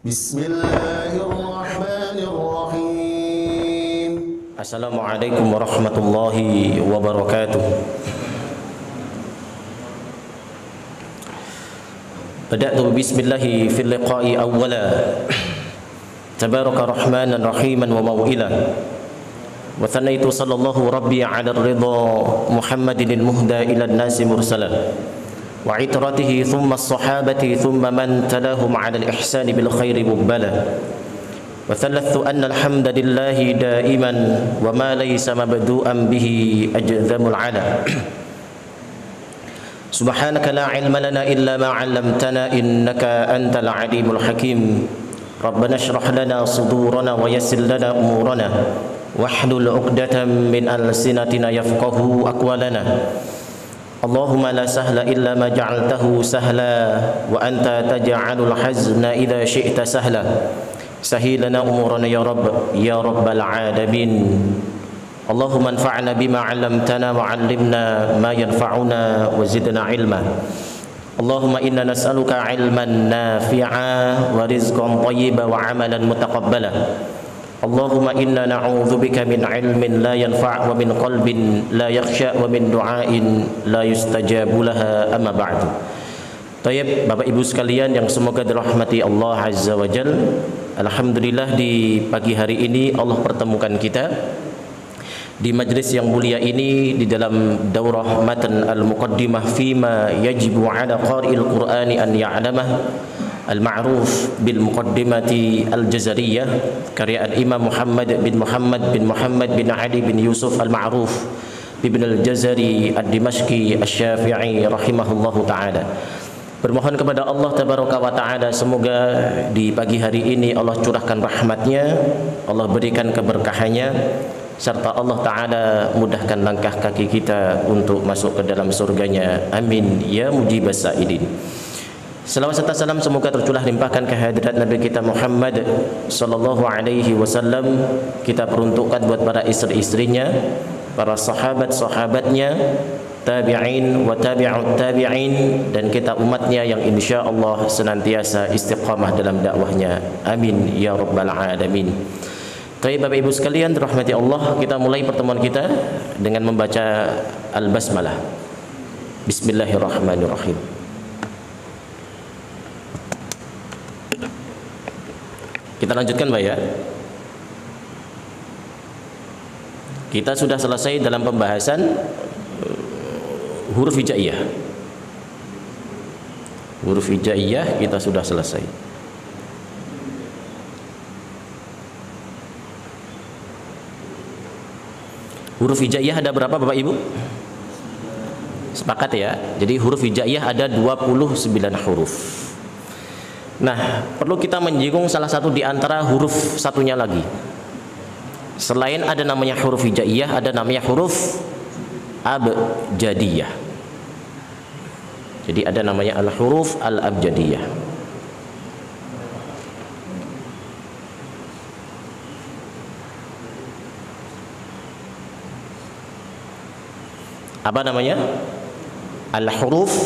Bismillahirrahmanirrahim. Assalamualaikum warahmatullahi wabarakatuh. Bada'tu bismillahi fil liqa'i awwala. Tabaraka rahmanan rahiman wa maw'ila. Wa thanaitu sallallahu rabbi ala ridha Muhammadin al-muhda ila an-nasi mursala. Wa itratihi thumma as-sahabati thumma man talahum ala al-ihsani bil khairi mubbala. Wa thalathu anna alhamdulillahi daiman wa ma laysa mabdu'an bihi ajzamul ala. Subhanaka la ilma lana illa ma 'allamtana innaka antal alimul hakim. Rabbana shrah lana sudurana wa yassir lana umurana wahlul 'uqdatam min alsinatina yafqahu aqwalana. Allahumma la sahla illa ma ja'altahu sahla wa anta taj'alul hazna idza syi'ta sahla. Sahilana umurana ya Rabb ya rabbal alamin. Allahumma anfa'na bima 'allamtana wa 'allimna ma yanfa'una wa zidna ilma. Allahumma inna nas'aluka 'ilman nafi'a wa rizqan thayyiban wa 'amalan mutaqabbala. Allahumma inna na'udzubika min 'ilmin la yanfa' wa min qalbin la yakhsha wa min du'ain la yustajabu laha amma ba'du. Tayyib, Bapak Ibu sekalian yang semoga dirahmati Allah Azza wa Jal. Alhamdulillah di pagi hari ini Allah pertemukan kita di majlis yang mulia ini di dalam daurah matan al-muqaddimah fima yajibu 'ala qari'il Qur'ani an ya'lamah al-ma'ruf bil muqaddimati al-jazariyah karya al-Imam Muhammad bin Ali bin Yusuf al-Ma'ruf ibn al-Jazari ad-Dimashqi asy-Syafi'i rahimahullahu ta'ala. Bermohon kepada Allah tabaraka wa ta'ala semoga di pagi hari ini Allah curahkan rahmatnya, Allah berikan keberkahannya, serta Allah ta'ala mudahkan langkah kaki kita untuk masuk ke dalam surganya. Amin ya mujibas sa'idin. Salawat serta salam semoga tercurah limpahkan kehadirat Nabi kita Muhammad sallallahu alaihi wasallam. Kita peruntukkan buat para istri-istrinya, para sahabat-sahabatnya, tabi'in wa tabi'ut tabi'in, dan kita umatnya yang insyaallah senantiasa istiqamah dalam dakwahnya. Amin ya rabbal alamin. Baik Bapak Ibu sekalian dirahmati Allah, kita mulai pertemuan kita dengan membaca al-basmalah. Bismillahirrahmanirrahim. Kita lanjutkan Pak ya. Kita sudah selesai dalam pembahasan huruf hijaiyah. Huruf hijaiyah kita sudah selesai. Huruf hijaiyah ada berapa Bapak Ibu? Sepakat ya. Jadi huruf hijaiyah ada 29 huruf. Nah, perlu kita menyinggung salah satu di antara huruf satunya lagi. Selain ada namanya huruf hijaiyah, ada namanya huruf abjadiyah. Jadi ada namanya al-huruf al-abjadiyah. Apa namanya? Al-huruf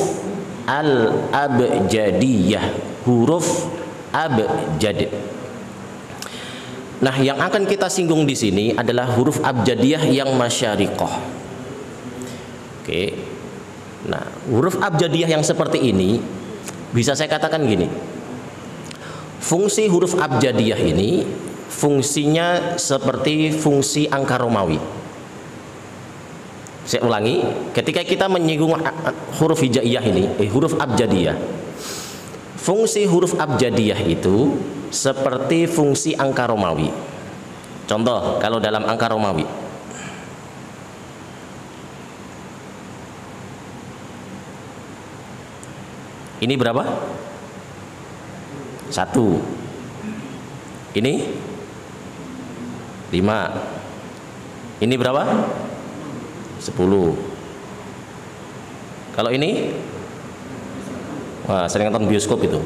al-abjadiyah. Huruf abjad. Nah, yang akan kita singgung di sini adalah huruf abjadiyah yang masyariqah. Oke. Nah, huruf abjadiyah yang seperti ini bisa saya katakan gini. Fungsi huruf abjadiyah ini fungsinya seperti fungsi angka Romawi. Saya ulangi, ketika kita menyinggung huruf hijaiyah ini, huruf abjadiyah, fungsi huruf abjadiyah itu seperti fungsi angka Romawi. Contoh, kalau dalam angka Romawi, ini berapa? 1. Ini 5. Ini berapa? 10. Kalau ini, wah, sering nonton bioskop itu.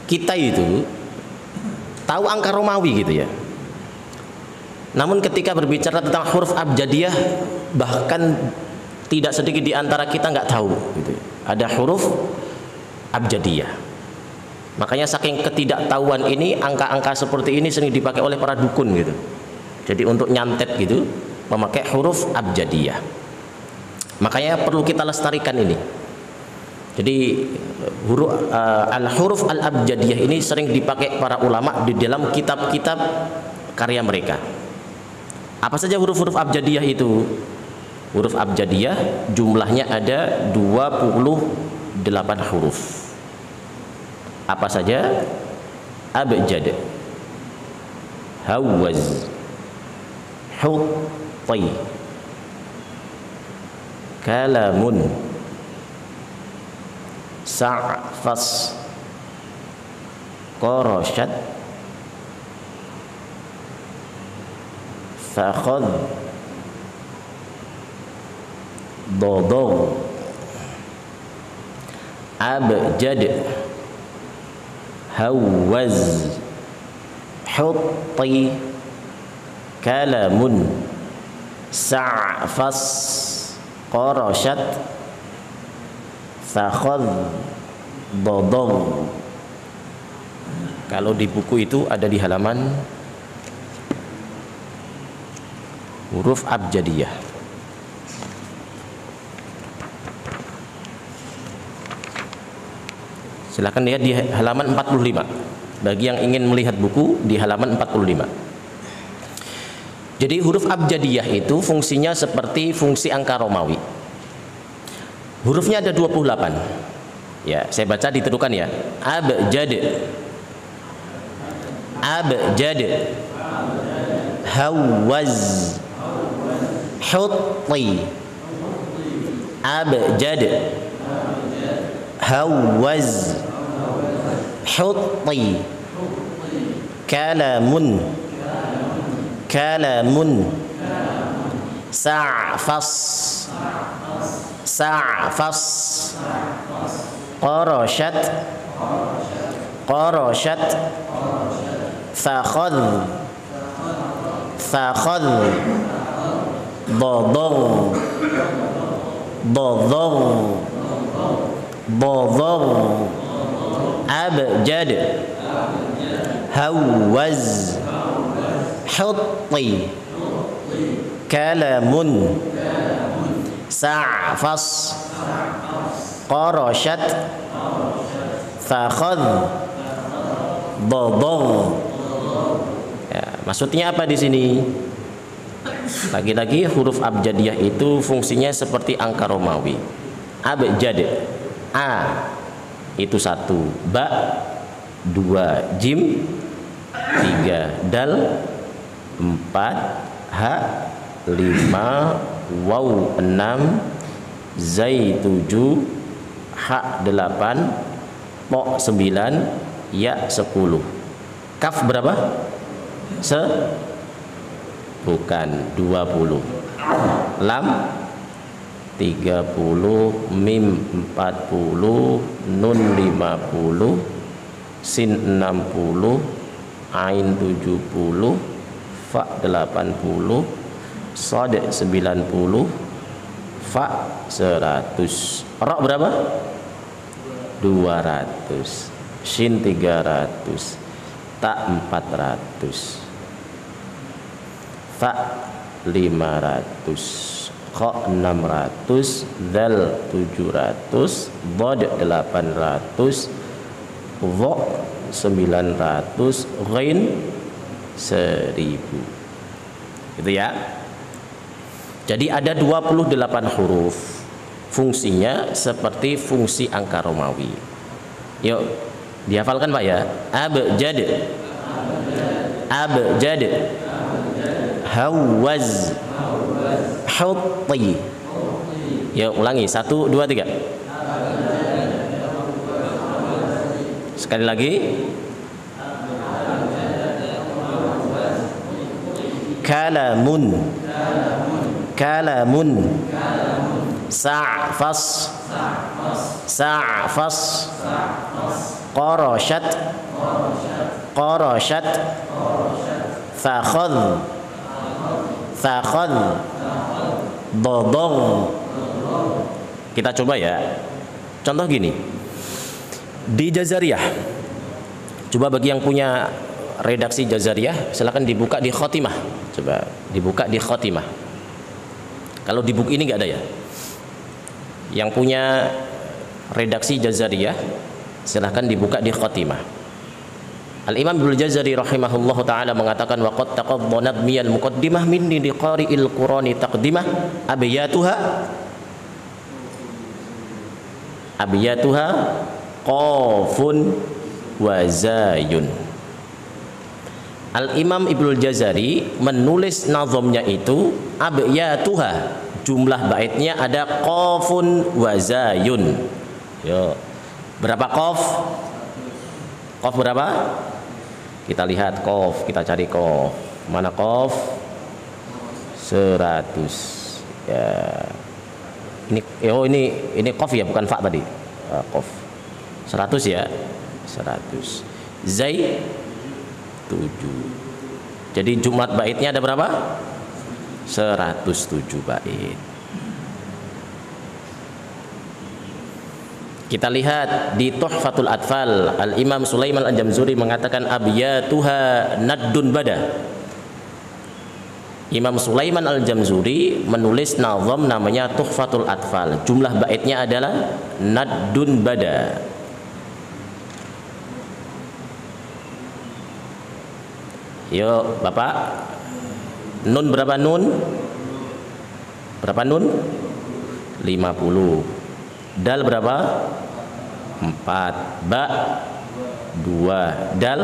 Kita itu tahu angka Romawi gitu ya. Namun ketika berbicara tentang huruf abjadiyah, bahkan tidak sedikit di antara kita nggak tahu gitu. Ada huruf abjadiyah. Makanya saking ketidaktahuan ini, angka-angka seperti ini sering dipakai oleh para dukun gitu. Jadi untuk nyantet gitu, memakai huruf abjadiyah. Makanya perlu kita lestarikan ini. Jadi huruf al-abjadiyah ini sering dipakai para ulama di dalam kitab-kitab karya mereka. Apa saja huruf-huruf abjadiyah itu? Huruf abjadiyah jumlahnya ada 28 huruf. Apa saja? Abjad, hawaz, hutti, kalamun, sa'fas, qarashat, fakhad, dodog, abjad, hawaz, hutti, kalamun, sa'fas, qarashat, fakhad, dodog. Kalau di buku itu ada di halaman huruf abjadiyah. Silakan lihat di halaman 45. Bagi yang ingin melihat buku di halaman 45. Jadi huruf abjadiyah itu fungsinya seperti fungsi angka Romawi. Hurufnya ada 28. Ya, saya baca diterukan ya. Abjad, abjad, hawaz, hutti, abjad, hawaz, hutti, kalamun, kalamun, sa'fas, sa'fas, qarashat, qarashat, fakhad, fakhad, dodog, dodog, dodog, abjad, hawaz, hutti, kalamun, sa'fas, qarashat, fakhad, dodog. Ya, maksudnya apa di sini? Lagi-lagi huruf abjadiyah itu fungsinya seperti angka Romawi. Abjad, a itu 1, ba 2, jim 3, dal 4, ha 5, waw 6, zai 7, ha 8, po 9, ya 10. Kaf berapa? Bukan 20. Lam 30, mim 40, nun 50, sin 60, ain 70, fa 80, shad 90, fa 100. Ra berapa? 200, shin 300, ta 400, fa 500, kha 600, dal 700, dad 800, dha 900, ghain 1000. Gitu ya. Jadi ada 28 huruf. Fungsinya seperti fungsi angka Romawi. Yuk, dihafalkan Pak ya. Abjad, abjad, hawaz, hutti. Yuk ulangi, 1, 2, 3. Sekali lagi. Kalamun, kalamun, sa'fas, sa'fas, qarashat, qarashat, fakhad, fakhad, dodog. Kita coba ya. Contoh gini. Di Jazariyah Coba bagi yang punya redaksi Jazariyah silakan dibuka di khotimah. Coba dibuka di khotimah. Kalau di buku ini nggak ada ya. Yang punya redaksi Jazariyah silakan dibuka di khotimah. Al-Imam Ibnu Jazari rahimahullahu taala mengatakan waqad taqaddanat miyal muqaddimah minni liqari'il Qur'ani taqdimah abiyatuha qafun wa zayun. Al-Imam Ibnu Jazari menulis nazamnya itu abiyatuha, jumlah baitnya ada qafun wa zayun. Yo. Berapa qaf? Qaf berapa? Kita lihat qaf, kita cari qaf. Mana qaf? 100. Ya. Ini qaf ya, bukan fa tadi. Qaf. 100 ya. 100. Zai 7. Jadi jumlah baitnya ada berapa? 107 bait. Kita lihat di Tuhfatul Atfal, Al-Imam Sulaiman Al-Jamzuri mengatakan abiyatuha naddun bada. Imam Sulaiman Al-Jamzuri menulis nazam namanya Tuhfatul Atfal. Jumlah baitnya adalah naddun bada. Yuk, Bapak. Nun berapa nun? Berapa nun? 50. Dal berapa? 4. Ba 2. Dal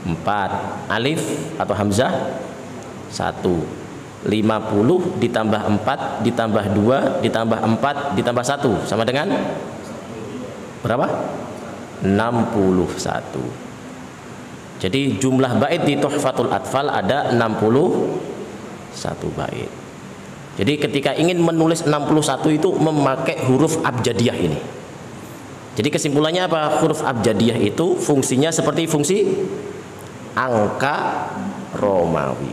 4. Alif atau hamzah 1. 50 ditambah 4 ditambah 2 ditambah 4 ditambah 1 sama dengan berapa? 61. Jadi jumlah bait di Tuhfatul Atfal ada 61 bait. Jadi ketika ingin menulis 61 itu memakai huruf abjadiyah ini. Jadi kesimpulannya apa? Huruf abjadiyah itu fungsinya seperti fungsi angka Romawi.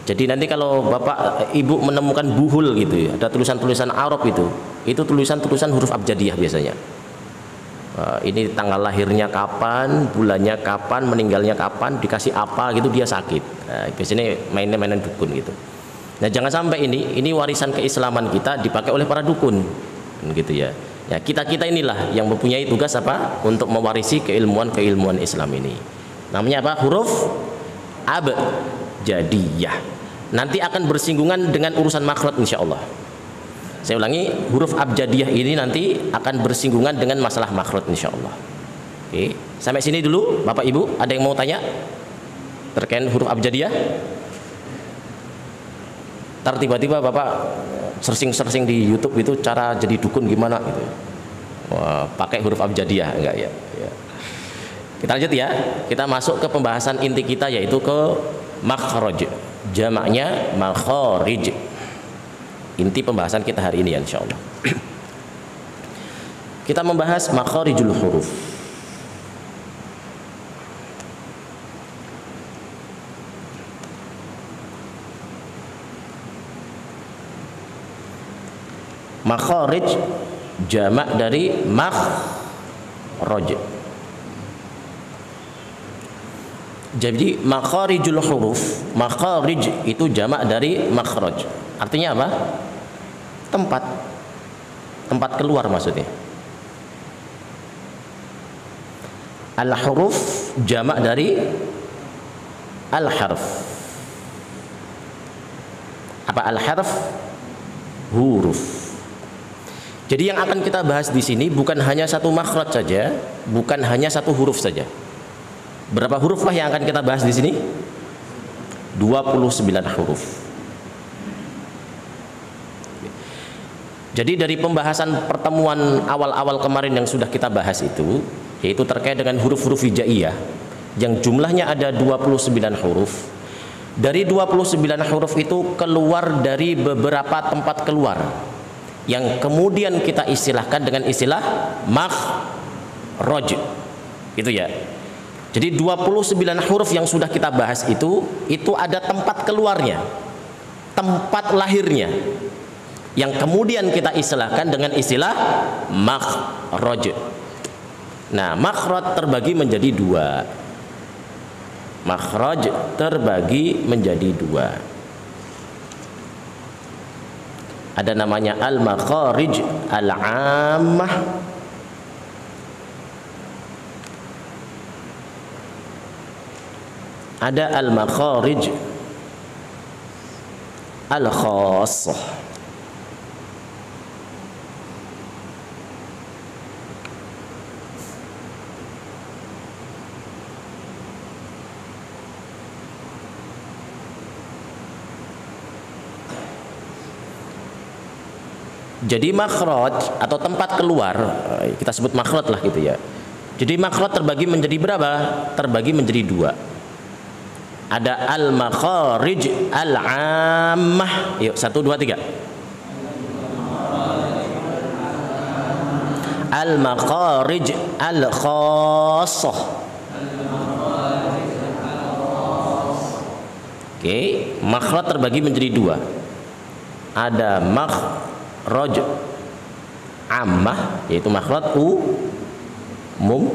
Jadi nanti kalau Bapak Ibu menemukan buhul gitu ya, ada tulisan-tulisan Arab itu tulisan-tulisan huruf abjadiyah biasanya. Ini tanggal lahirnya kapan, bulannya kapan, meninggalnya kapan, dikasih apa gitu dia sakit. Nah, biasanya mainan dukun gitu. Nah, jangan sampai ini warisan keislaman kita dipakai oleh para dukun, gitu ya. Ya kita inilah yang mempunyai tugas apa? Untuk mewarisi keilmuan Islam ini. Namanya apa? Huruf abjadiyah. Nanti akan bersinggungan dengan urusan makhraj insyaallah. Saya ulangi, huruf abjadiyah ini nanti akan bersinggungan dengan masalah makhraj insyaallah. Oke, sampai sini dulu Bapak Ibu, ada yang mau tanya terkait huruf abjadiyah? Ntar tiba-tiba Bapak searching di YouTube itu cara jadi dukun gimana gitu. Wah, pakai huruf abjadiyah enggak ya? Ya. Kita lanjut ya. Kita masuk ke pembahasan inti kita yaitu ke makhraj. Jamaknya makharij. Inti pembahasan kita hari ini ya insyaallah. Kita membahas makharijul huruf. Makharij jamak dari makhraj. Jadi makharijul huruf, makharij itu jamak dari makhraj. Artinya apa? Tempat keluar maksudnya. Al-huruf jamak dari al-harf. Apa al-harf? Huruf. Jadi yang akan kita bahas di sini bukan hanya satu makhraj saja, bukan hanya satu huruf saja. Berapa huruf lah yang akan kita bahas di sini? 29 huruf. Jadi dari pembahasan pertemuan awal-awal kemarin yang sudah kita bahas itu, yaitu terkait dengan huruf-huruf hijaiyah yang jumlahnya ada 29 huruf. Dari 29 huruf itu keluar dari beberapa tempat keluar yang kemudian kita istilahkan dengan istilah makhraj. Gitu ya. Jadi 29 huruf yang sudah kita bahas itu ada tempat keluarnya, tempat lahirnya, yang kemudian kita istilahkan dengan istilah makhraj. Nah, makhraj terbagi menjadi dua. Makhraj terbagi menjadi dua. Ada namanya al-makharij al-ammah, ada al-makharij al-khassah. Jadi makhraj atau tempat keluar, kita sebut makhraj lah gitu ya. Jadi makhraj terbagi menjadi berapa? Terbagi menjadi dua. Ada al-makharij al-ammah. Yuk, 1, 2, 3. Al-makharij al-khassah. Oke, makhraj terbagi menjadi dua. Ada makhraj ammah, yaitu makhraj umum.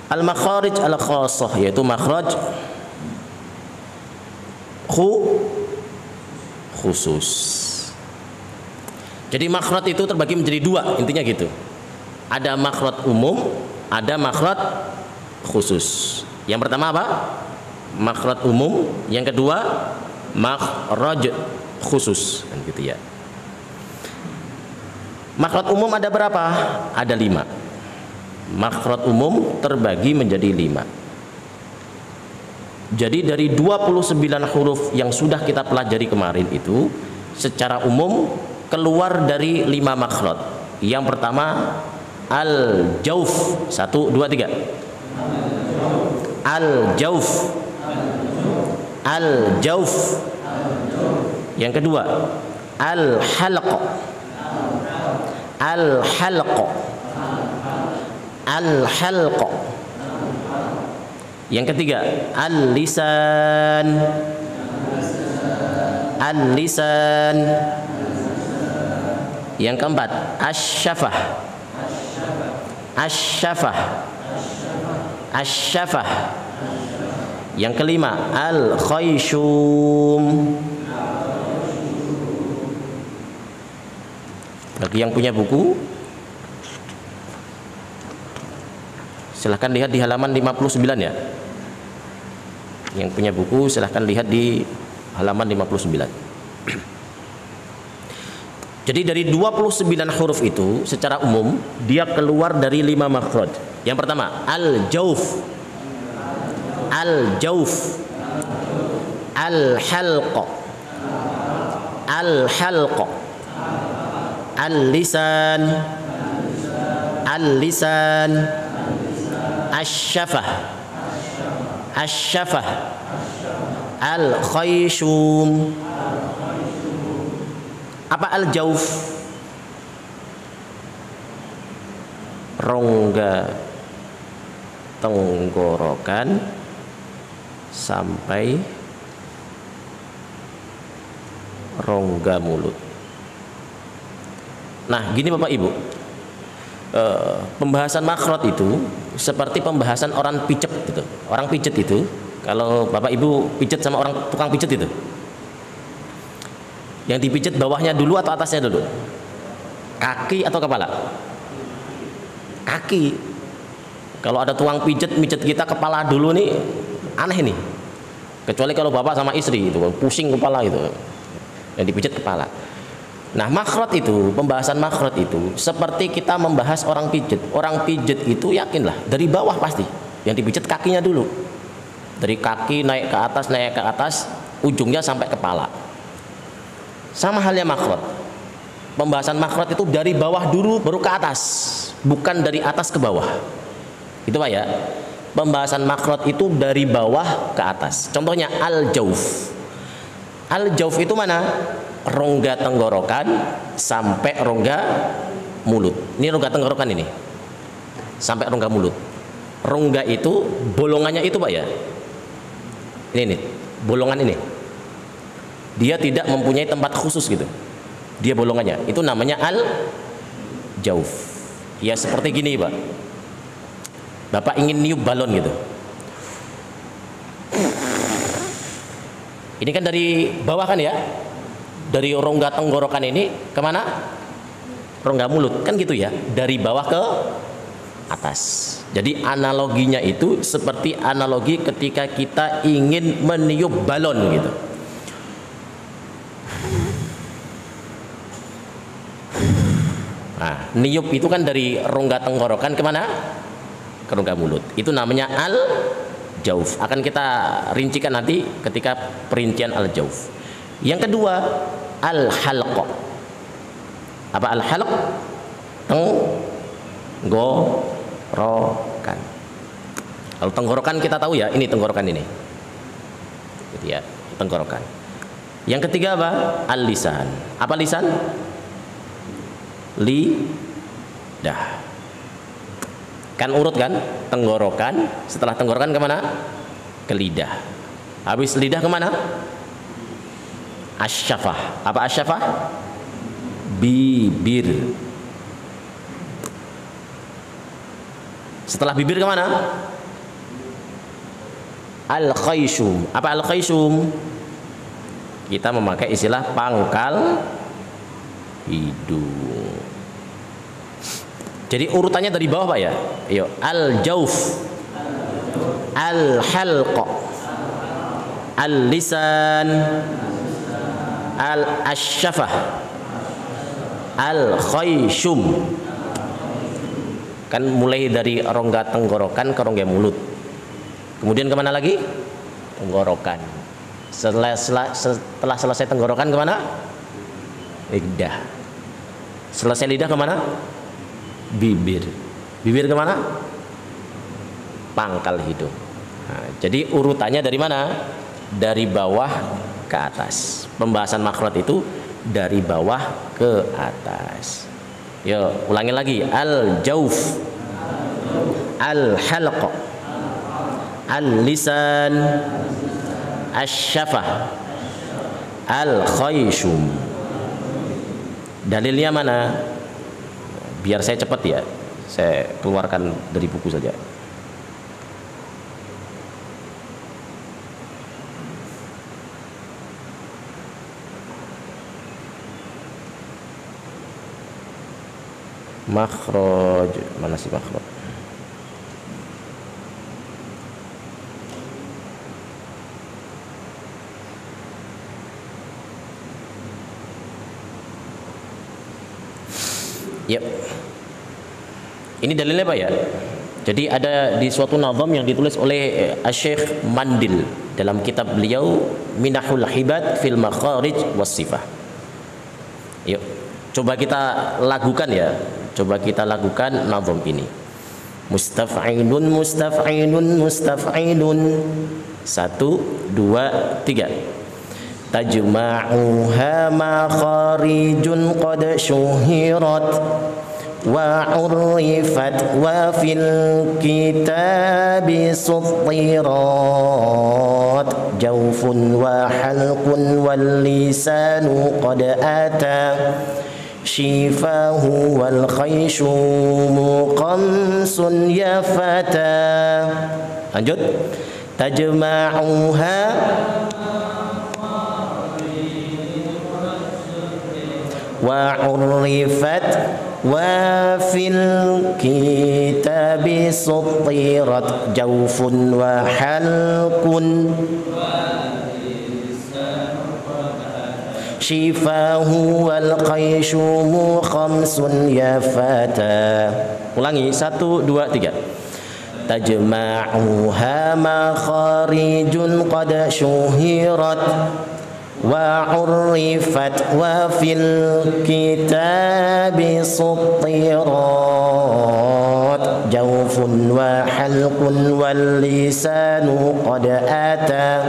Al-makharij al-khassah, yaitu makhraj khusus. Jadi makhraj itu terbagi menjadi dua, intinya gitu. Ada makhraj umum, ada makhraj khusus. Yang pertama apa? Makhraj umum. Yang kedua makhraj khusus, kan gitu ya. Makhraj umum ada berapa? Ada 5. Makhraj umum terbagi menjadi 5. Jadi dari 29 huruf yang sudah kita pelajari kemarin itu, secara umum keluar dari 5 makhraj. Yang pertama al-jauf. 1, 2, 3. Al-jauf. Al-jauf. Yang kedua al-halq. Al-halq. Al-halq. Yang ketiga al-lisan. Al-lisan. Yang keempat asy-syafah. Asy-syafah. Asy-syafah. Yang kelima al-khayshum. Bagi yang punya buku, silahkan lihat di halaman 59 ya. Yang punya buku silahkan lihat di halaman 59. Jadi dari 29 huruf itu secara umum dia keluar dari 5 makhraj. Yang pertama al-jauf. Al-jauf. Al-halq. Al-halq. Al-lisan. Al-lisan. Asy-syafah. Asy-syafah. Al-khayshum. Apa al-jauf? Rongga tenggorokan sampai rongga mulut. Nah, gini Bapak Ibu, pembahasan makhraj itu seperti pembahasan orang pijet gitu. Orang pijet itu, kalau Bapak Ibu pijet sama orang tukang pijet itu, yang dipijet bawahnya dulu atau atasnya dulu? Kaki atau kepala? Kaki. Kalau ada tukang pijet kita kepala dulu nih, aneh nih. Kecuali kalau bapak sama istri itu pusing kepala itu, yang dipijet kepala. Nah, makhraj itu, pembahasan makhraj itu seperti kita membahas orang pijet. Orang pijet itu yakinlah dari bawah pasti, yang dipijet kakinya dulu. Dari kaki naik ke atas, ujungnya sampai kepala. Sama halnya makhraj. Pembahasan makhraj itu dari bawah dulu baru ke atas, bukan dari atas ke bawah. Itu Pak ya. Pembahasan makhraj itu dari bawah ke atas. Contohnya al-jauf. Al-jauf itu mana? Rongga tenggorokan sampai rongga mulut. Ini rongga tenggorokan ini. Sampai rongga mulut. Rongga itu bolongannya itu Pak ya. Ini bolongan ini. Dia tidak mempunyai tempat khusus gitu. Dia bolongannya. Itu namanya al-jauf. Ya seperti gini Pak. Bapak ingin niup balon gitu. Ini kan dari bawah kan ya, dari rongga tenggorokan ini kemana? Rongga mulut kan gitu ya, dari bawah ke atas. Jadi analoginya itu seperti analogi ketika kita ingin meniup balon gitu. Nah, niup itu kan dari rongga tenggorokan kemana? Ke rongga mulut. Itu namanya al-jauf. Akan kita rincikan nanti ketika perincian al-jauf. Yang kedua, al-halq. Apa al-halq? Tenggorokan. Kalau tenggorokan kita tahu ya, ini tenggorokan ini. Gitu ya, tenggorokan. Yang ketiga apa? Al-lisan. Apa lisan? Lidah. Kan urut kan? Tenggorokan. Setelah tenggorokan kemana? Ke lidah. Habis lidah kemana? Asyafah. Apa asyafah? Bibir. Setelah bibir kemana? Al-khaysum. Apa al-khaysum? Kita memakai istilah pangkal hidung. Jadi urutannya dari bawah Pak ya. Ayo, al-jauf, al-halq, al-lisan, al-asyafah, al-khayshum. Kan mulai dari rongga tenggorokan ke rongga mulut. Kemudian kemana lagi? Tenggorokan. Setelah selesai tenggorokan kemana? Lidah. Selesai lidah kemana? Bibir. Bibir kemana? Pangkal hidung. Nah, jadi urutannya dari mana? Dari bawah ke atas. Pembahasan makhraj itu dari bawah ke atas. Yo, ulangi lagi. Al-jauf, al-halq, al-lisan, asyafah, al-khayshum. Dalilnya mana? Biar saya cepat ya, saya keluarkan dari buku saja. Makhraj, mana sih makhraj? Yep. Ini dalilnya Pak ya. Jadi ada di suatu nazam yang ditulis oleh Syekh Mandil dalam kitab beliau Minahul Hibad fil Makharij was Sifah. Yuk, coba kita lakukan ya. Coba kita lakukan nazam ini. Mustaf'ilun, mustaf'ilun, mustaf'ilun. 1, 2, 3. Tajma'uha makharijun qad syuhirat wa urifat wa fil kitabi sutirat jawfun wa halqun wal lisanu qad ata shifahu wal khayshumu qamsun ya fata. Lanjut. Tajma'uha wa urifat wa fil kitabi sutirat jawfun wa halqun shifahu wal qayshumu khamsun ya fata. Ulangi 1, 2, 3. Tajma'uha makharijun qad syuhirat wa urifat wa fil kitabi sutirat jawfun wa halqun wal lisanu qad ata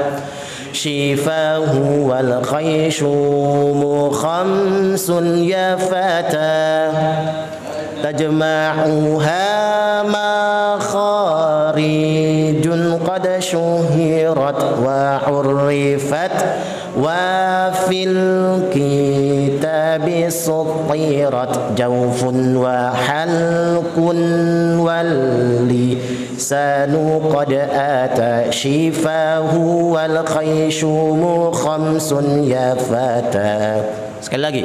shifahu wal khayshumu khamsun ya fata. Tajma'uha makharijun qad syuhirat wa urifat wa fil kitabi sutirat jawfun wa halqun wal lisanu qad ata shifahu wal khayshumu khamsun ya fata. Sekali lagi.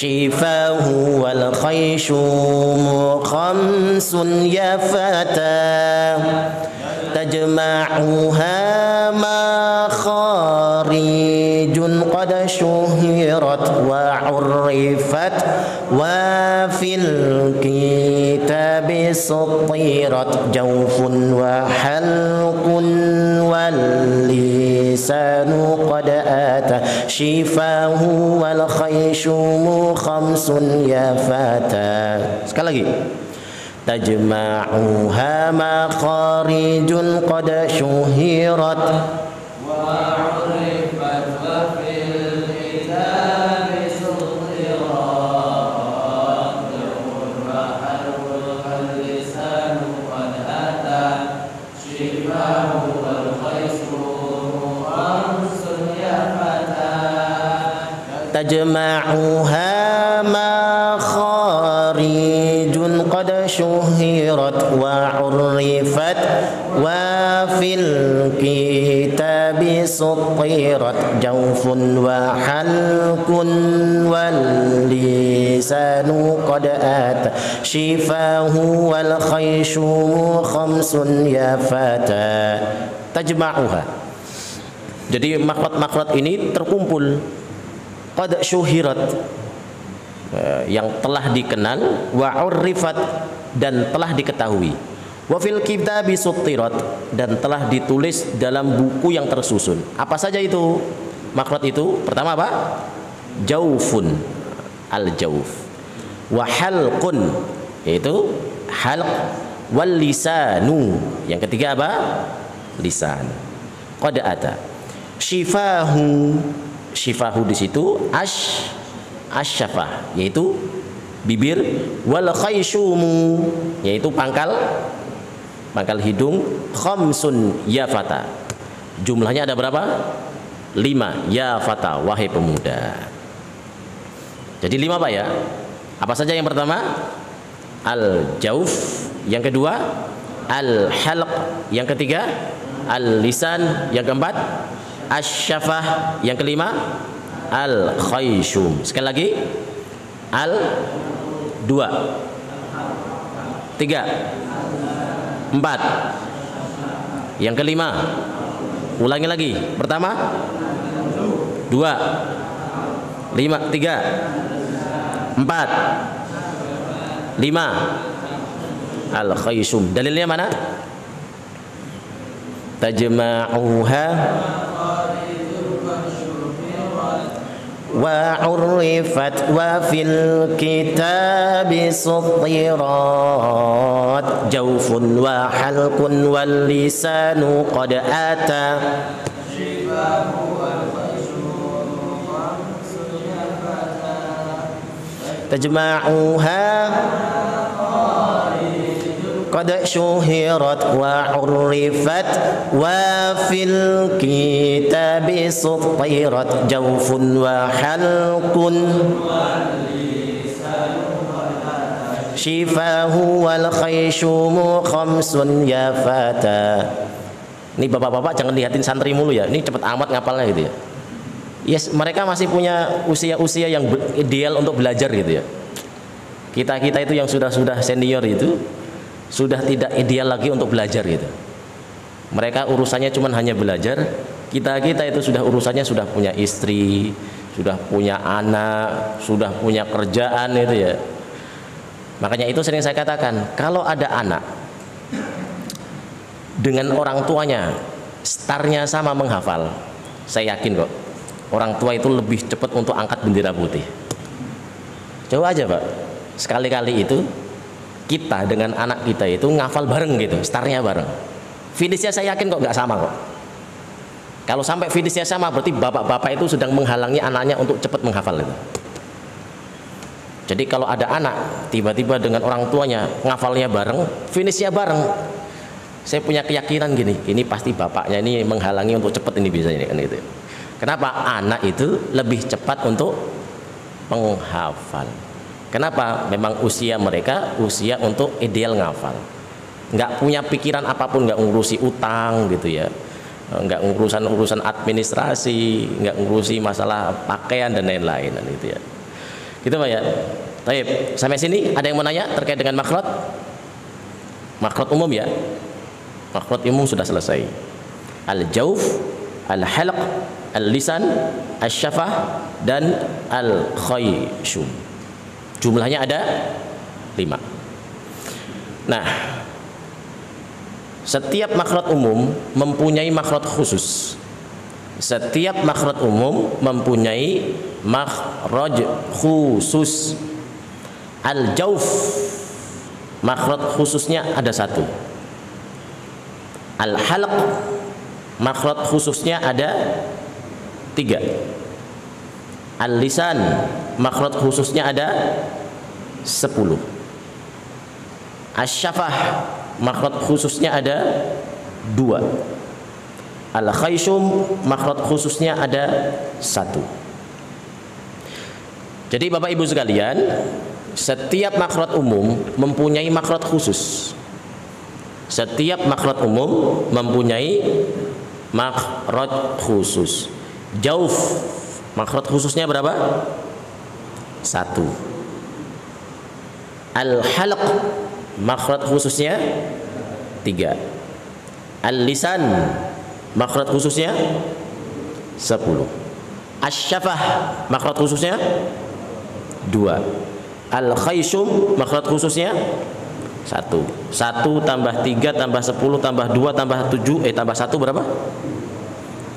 Shifahu wal khayshumu khamsun ya fata tajma'uha makharijun qad syuhirat wa urrifat wa fil kitabi sutirat jawfun wa halqun wal lisanu qad ata shifahu wal khayshumu khamsun ya fata. Sekali lagi. Tajma'uha makharijun qad syuhirat wa urifat wa fil kitabi sutirat jawfun wa halqun wal lisanu qad ata shifahu wal khayshumu khamsun ya fata. Tajma'uha makharijun qad syuhirat wa urrifat wa fil kitabi sutirat jawfun wa halqun wal lisanu qad ata shifahu wal khayshumu khamsun ya fata. Tajma'uha. Jadi makhraj-makhraj ini terkumpul. Qad syuhirat, yang telah dikenal, wa urrifat, dan telah diketahui, wa fil kitabi sutirat, dan telah ditulis dalam buku yang tersusun. Apa saja itu makhraj itu? Pertama apa? Jaufun, al jauf, wa halqun, yaitu halq, wal lisanu, yang ketiga apa? Lisan. Qad ata shifahu, shifahu di situ asyafah, yaitu bibir, wal khayshumu, yaitu pangkal hidung, khamsun ya fata, jumlahnya ada berapa? 5, ya fata, wahai pemuda. Jadi 5 Pak ya. Apa saja? Yang pertama al jauf, yang kedua al halq, yang ketiga al lisan, yang keempat asyafah, yang kelima al khayshum. Sekali lagi, al 2, 3, 4, yang kelima, ulangi lagi, pertama 2, 5, 3, 4, 5 al khayshum. Dalilnya mana? Tajma'uha wa urrifat wa fil kitabi sutirat jawfun wa halqun wal lisanu qad ata. Tajma'uha qad syuhirat wa urrifat wa fil kitabi sutirat jawfun wa halqun shifahu wal khayshumu khamsun ya fata. Ini bapak-bapak jangan lihatin santri mulu ya, ini cepet amat ngapalnya gitu ya. Yes, mereka masih punya usia-usia yang ideal untuk belajar gitu ya. Kita itu yang sudah senior itu sudah tidak ideal lagi untuk belajar gitu. Mereka urusannya cuma hanya belajar. Kita itu sudah urusannya sudah punya istri, sudah punya anak, sudah punya kerjaan itu ya. Makanya itu sering saya katakan, kalau ada anak dengan orang tuanya startnya sama menghafal, saya yakin kok orang tua itu lebih cepat untuk angkat bendera putih. Coba aja Pak, sekali-kali itu kita dengan anak kita itu ngafal bareng gitu, startnya bareng. Finishnya saya yakin kok nggak sama kok. Kalau sampai finishnya sama berarti bapak-bapak itu sedang menghalangi anaknya untuk cepat menghafal itu. Jadi kalau ada anak tiba-tiba dengan orang tuanya ngafalnya bareng, finishnya bareng, saya punya keyakinan gini, ini pasti bapaknya ini menghalangi untuk cepat ini biasanya kan gitu. Kenapa? Anak itu lebih cepat untuk menghafal. Kenapa? Memang usia mereka usia untuk ideal ngafal. Nggak punya pikiran apapun, nggak ngurusi utang gitu ya, nggak urusan administrasi, nggak ngurusi masalah pakaian dan lain-lain gitu ya. Gitu Pak ya. Baik, sampai sini ada yang mau nanya terkait dengan makhraj? Makhraj umum ya. Makhraj umum sudah selesai. Al-jauf, al-halq, al-lisan, al-syafah dan al-khayshum. Jumlahnya ada 5. Nah, setiap makhraj umum mempunyai makhraj khusus. Setiap makhraj umum mempunyai makhraj khusus. Al-jauf, makhraj khususnya ada 1. Al-halq, makhraj khususnya ada 3. Al-lisan, makhraj khususnya ada 10. Asy-syafah, makhraj khususnya ada 2. Al-khayshum, makhraj khususnya ada 1. Jadi Bapak Ibu sekalian, setiap makhraj umum mempunyai makhraj khusus. Setiap makhraj umum mempunyai makhraj khusus. Jauf, makhraj khususnya berapa? 1. Al-halq, makhraj khususnya 3. Al-lisan, makhraj khususnya 10. Asy-syafah, makhraj khususnya 2. Al-khayshum, makhraj khususnya 1. 1 tambah 3 tambah 10 tambah 2 tambah 7 tambah 1 berapa?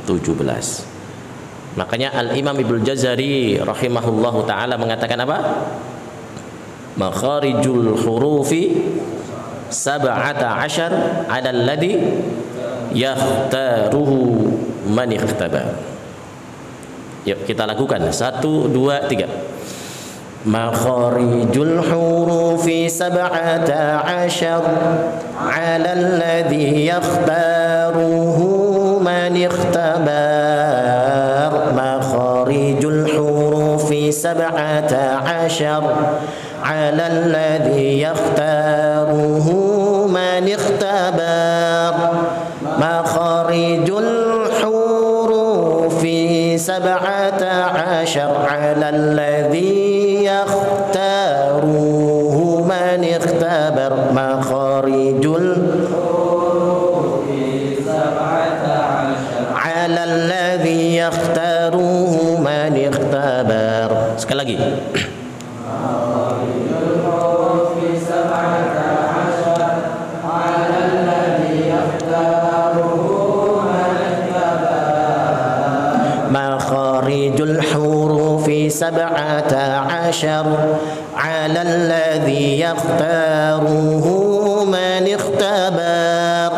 17. Makanya Al-Imam Ibnu Jazari rahimahullahu taala mengatakan apa? Makharijul hurufi 17 'ala alladhi yakhtaruhu man ikhtaba. Yuk kita lakukan 1 2 3. Makharijul hurufi 17 'ala alladhi yakhtaruhu man ikhtabar. Makharijul hurufi 17 'ala alladhi yakhtaruhu man ikhtabar. Makharijul hurufi 17 'ala alladhi yakhtaruhu man ikhtabar. Makharijul hurufi 17 'ala alladhi yakhtaruhu man ikhtabar. Sekali lagi. Makharijul hurufi 17 'ala alladhi yakhtaruhu man ikhtabar.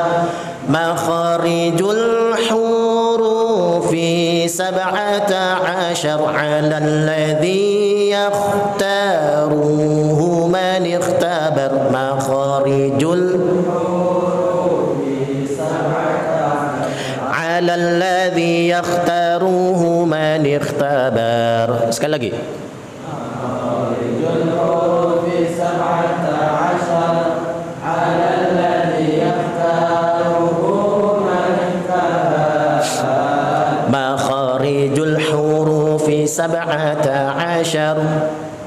Makharijul hurufi 17 'ala alladhi yakhtaruhu man ikhtabar. Makharijul hurufi 17 'ala alladhi yakhtaruhu man ikhtabar. Sekali lagi. Makharijul hurufi 17 'ala alladhi yakhtaruhu man ikhtabar. Makharijul hurufi 17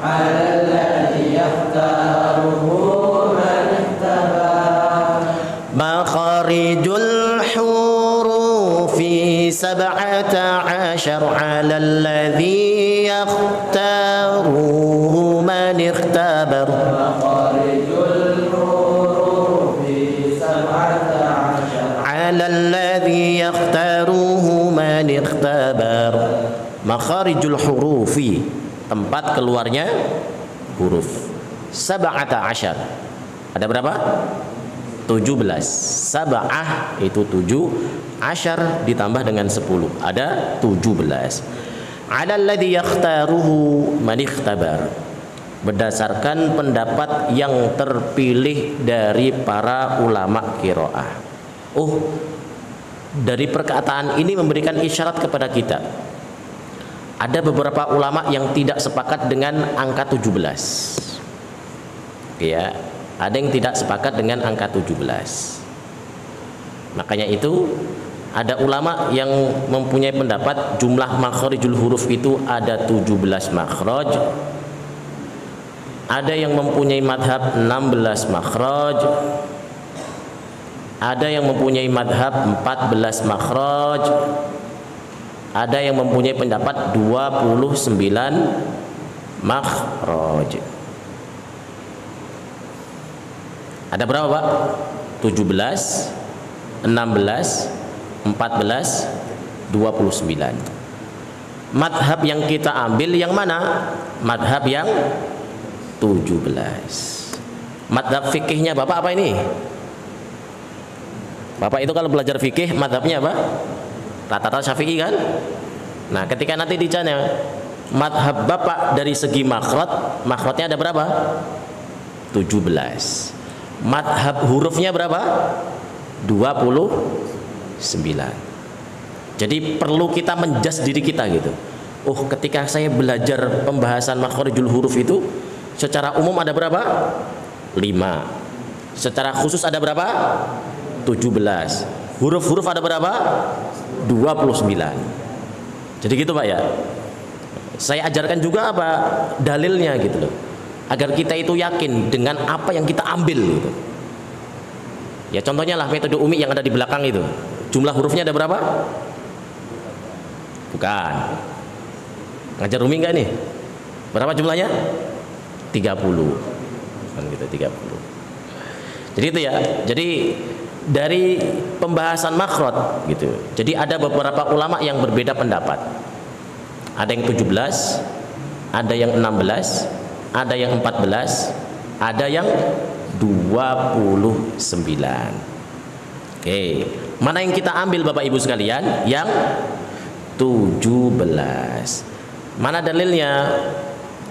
'ala alladhi yakhtaruhu man ikhtabar. Makharijul hurufi 17 'ala alladhi yakhtaruhu man ikhtabar. Makharijul hurufi 17 'ala alladhi yakhtaruhu man ikhtabar. Makharijul hurufi, tempat keluarnya huruf. 17. Ada berapa? 17. Sab'ah itu 7, asyar ditambah dengan 10, ada 17. 'Ala alladhi yakhtaruhu man ikhtabar. berdasarkan pendapat yang terpilih dari para ulama qiraah. Dari perkataan ini memberikan isyarat kepada kita. Ada beberapa ulama yang tidak sepakat dengan angka 17. Ya, ada yang tidak sepakat dengan angka 17. Makanya itu ada ulama yang mempunyai pendapat jumlah makhrijul huruf itu ada 17 makhraj. Ada yang mempunyai madhab 16 makhraj. Ada yang mempunyai madhab 14 makhraj. Ada yang mempunyai pendapat 29 makhraj. Ada berapa, Pak? 17, 16, 14, 29. Madhab yang kita ambil yang mana? Madhab yang 17. Madhab fikihnya Bapak apa ini? Bapak itu kalau belajar fikih madhabnya apa? Rata-rata Syafi'i kan? Nah, ketika nanti ditanya madhab Bapak dari segi makhrajnya ada berapa? 17. Madhab hurufnya berapa? 29. Jadi perlu kita menjas diri kita gitu. Ketika saya belajar pembahasan makhrijul huruf itu secara umum ada berapa? 5. Secara khusus ada berapa? 17. Huruf-huruf ada berapa? 29. Jadi gitu Pak ya. Saya ajarkan juga apa? Dalilnya gitu loh. Agar kita itu yakin dengan apa yang kita ambil gitu. Ya contohnya lah metode Umi yang ada di belakang itu. Jumlah hurufnya ada berapa? Bukan. Ngajar Umi enggak nih? Berapa jumlahnya? 30. Kan gitu 30. Jadi itu ya. Jadi dari pembahasan makhraj gitu. Jadi ada beberapa ulama yang berbeda pendapat. Ada yang 17, ada yang 16, ada yang 14, ada yang 29. Oke. Mana yang kita ambil Bapak Ibu sekalian? Yang 17. Mana dalilnya?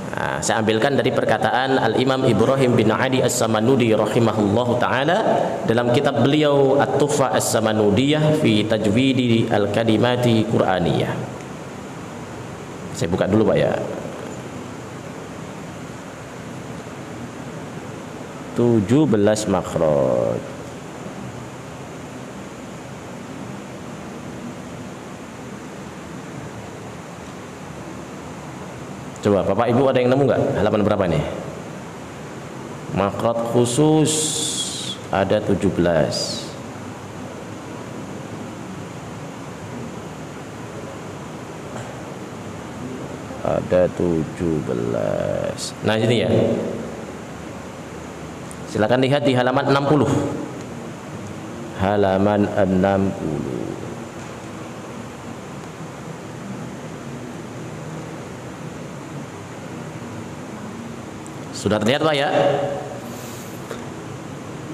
Nah, saya ambilkan dari perkataan Al-Imam Ibrahim bin Adi As-Samanudi rahimahullahu ta'ala dalam kitab beliau At-Tuhfah As-Samanudiyah fi Tajwidi Al-Kalimati Qur'aniyah. Saya buka dulu Pak ya. 17 makhraj. Coba Bapak Ibu ada yang nemu nggak? Halaman berapa nih? Makhraj khusus ada 17. Ada 17. Nah ini ya. Silakan lihat di halaman 60. Halaman 60. Sudah terlihat Pak ya?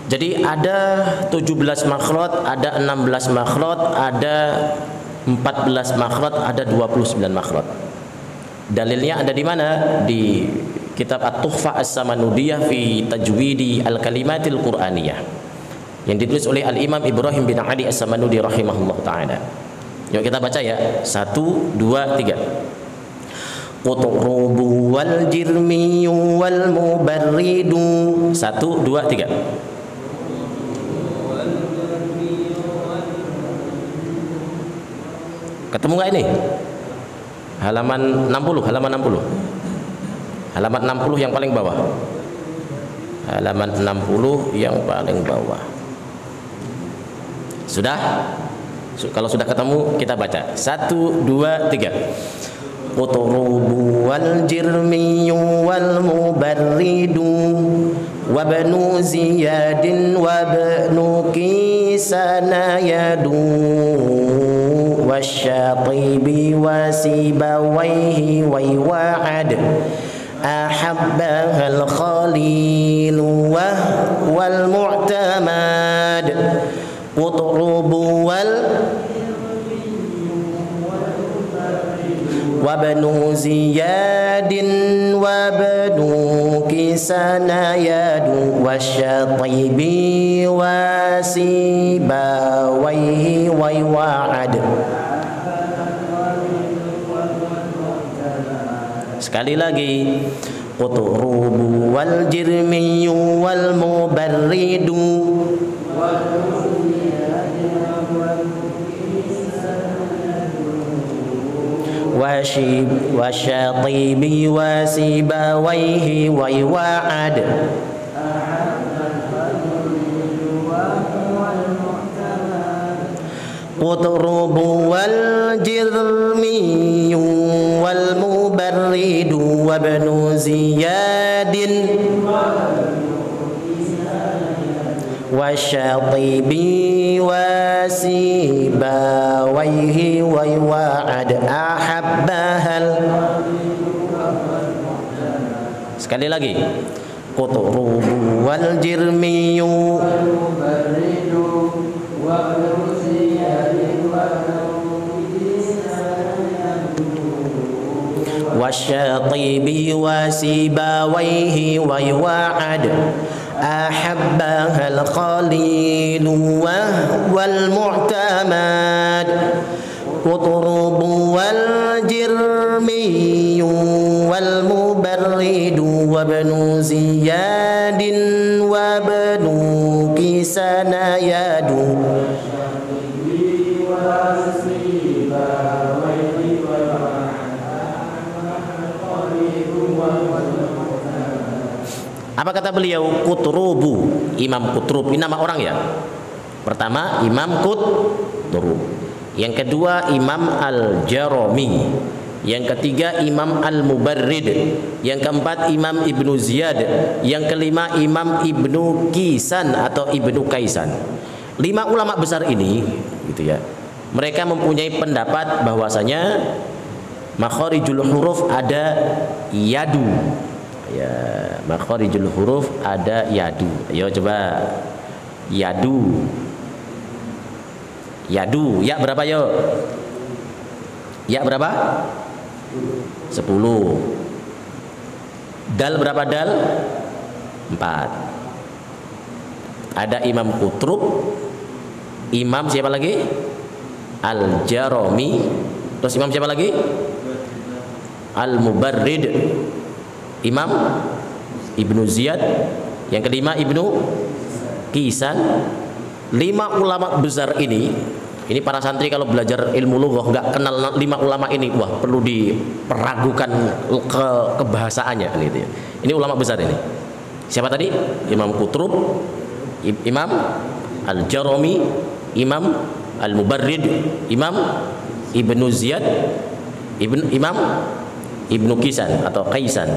Jadi ada 17 makhraj, ada 16 makhraj, ada 14 makhraj, ada 29 makhraj. Dalilnya ada di mana? Di kitab At-Tuhfah As-Samanudiyah fi Tajwidi Al-Kalimatil Qur'aniyah yang ditulis oleh Al-Imam Ibrahim bin Adi As-Samanudi rahimahullah ta'ala. Yuk kita baca ya. 1, 2, 3. Qutrubu wal jirmiyu wal mubarridu. 1, 2, 3. Ketemu nggak ini? Halaman 60, halaman 60. Halaman 60 yang paling bawah. Halaman 60 yang paling bawah. Sudah? Kalau sudah ketemu kita baca. 1, 2, 3. Qutrubu wal jirmiyu wal mubarridu wabnu ziyadin wabnu kisana yadu wasyatibi wasibawaihi waiwa'ad ahabbahal khalilu wal mu'tamad qutrubu وابن زياد وابن كيسان ياد والشاطبي وسيبويه ويوعد. Sekali lagi, Qutrubu wal jirmiyu wal mubarridu wasyatibi wasibawaihi wa yuwa'ad. Qutrubu wal jirmiyu wal mubarridu wa ibnu ziyadin wasyatibi wasibawaihi wa yuwa'ad ahabbahal. Sekali lagi, Qutrubu wal jirmiyu wasyatibi wasibawaihi wa yuwa'ad ahabbahal khalilu wal mu'tamad. Qutrubu wal jirmiyu wal mubarridu wa ibnu ziyadin wa ibnu kisana yadu. Apa kata beliau? Qutrubu, Imam Qutrub, ini nama orang ya. Pertama Imam Qutrub, yang kedua Imam Al-Jarami, yang ketiga Imam Al-Mubarrid, yang keempat Imam Ibnu Ziyad, yang kelima Imam Ibnu Kisan atau Ibnu Kaisan. 5 ulama besar ini gitu ya. Mereka mempunyai pendapat bahwasanya makharijul huruf ada yadu. Ya, makharijul huruf ada yadu. Ayo coba. Yadu. Yadu. Ya berapa yo? Ya berapa? 10. Dal berapa dal? 4. Ada Imam Qutrub, Imam siapa lagi? Al-Jarami. Terus Imam siapa lagi? Al-Mubarrid, Imam Ibnu Ziyad, yang kelima Ibnu Kisan. 5 ulama besar ini para santri kalau belajar ilmu lughah nggak kenal 5 ulama ini, wah perlu diperagukan kebahasaannya gitu ya. Ini ulama besar ini. Siapa tadi? Imam Qutrub, Imam Al-Jarami, Imam Al-Mubarrid, Imam Ibnu Ziyad, Imam Ibnu Kisan atau Kaisan.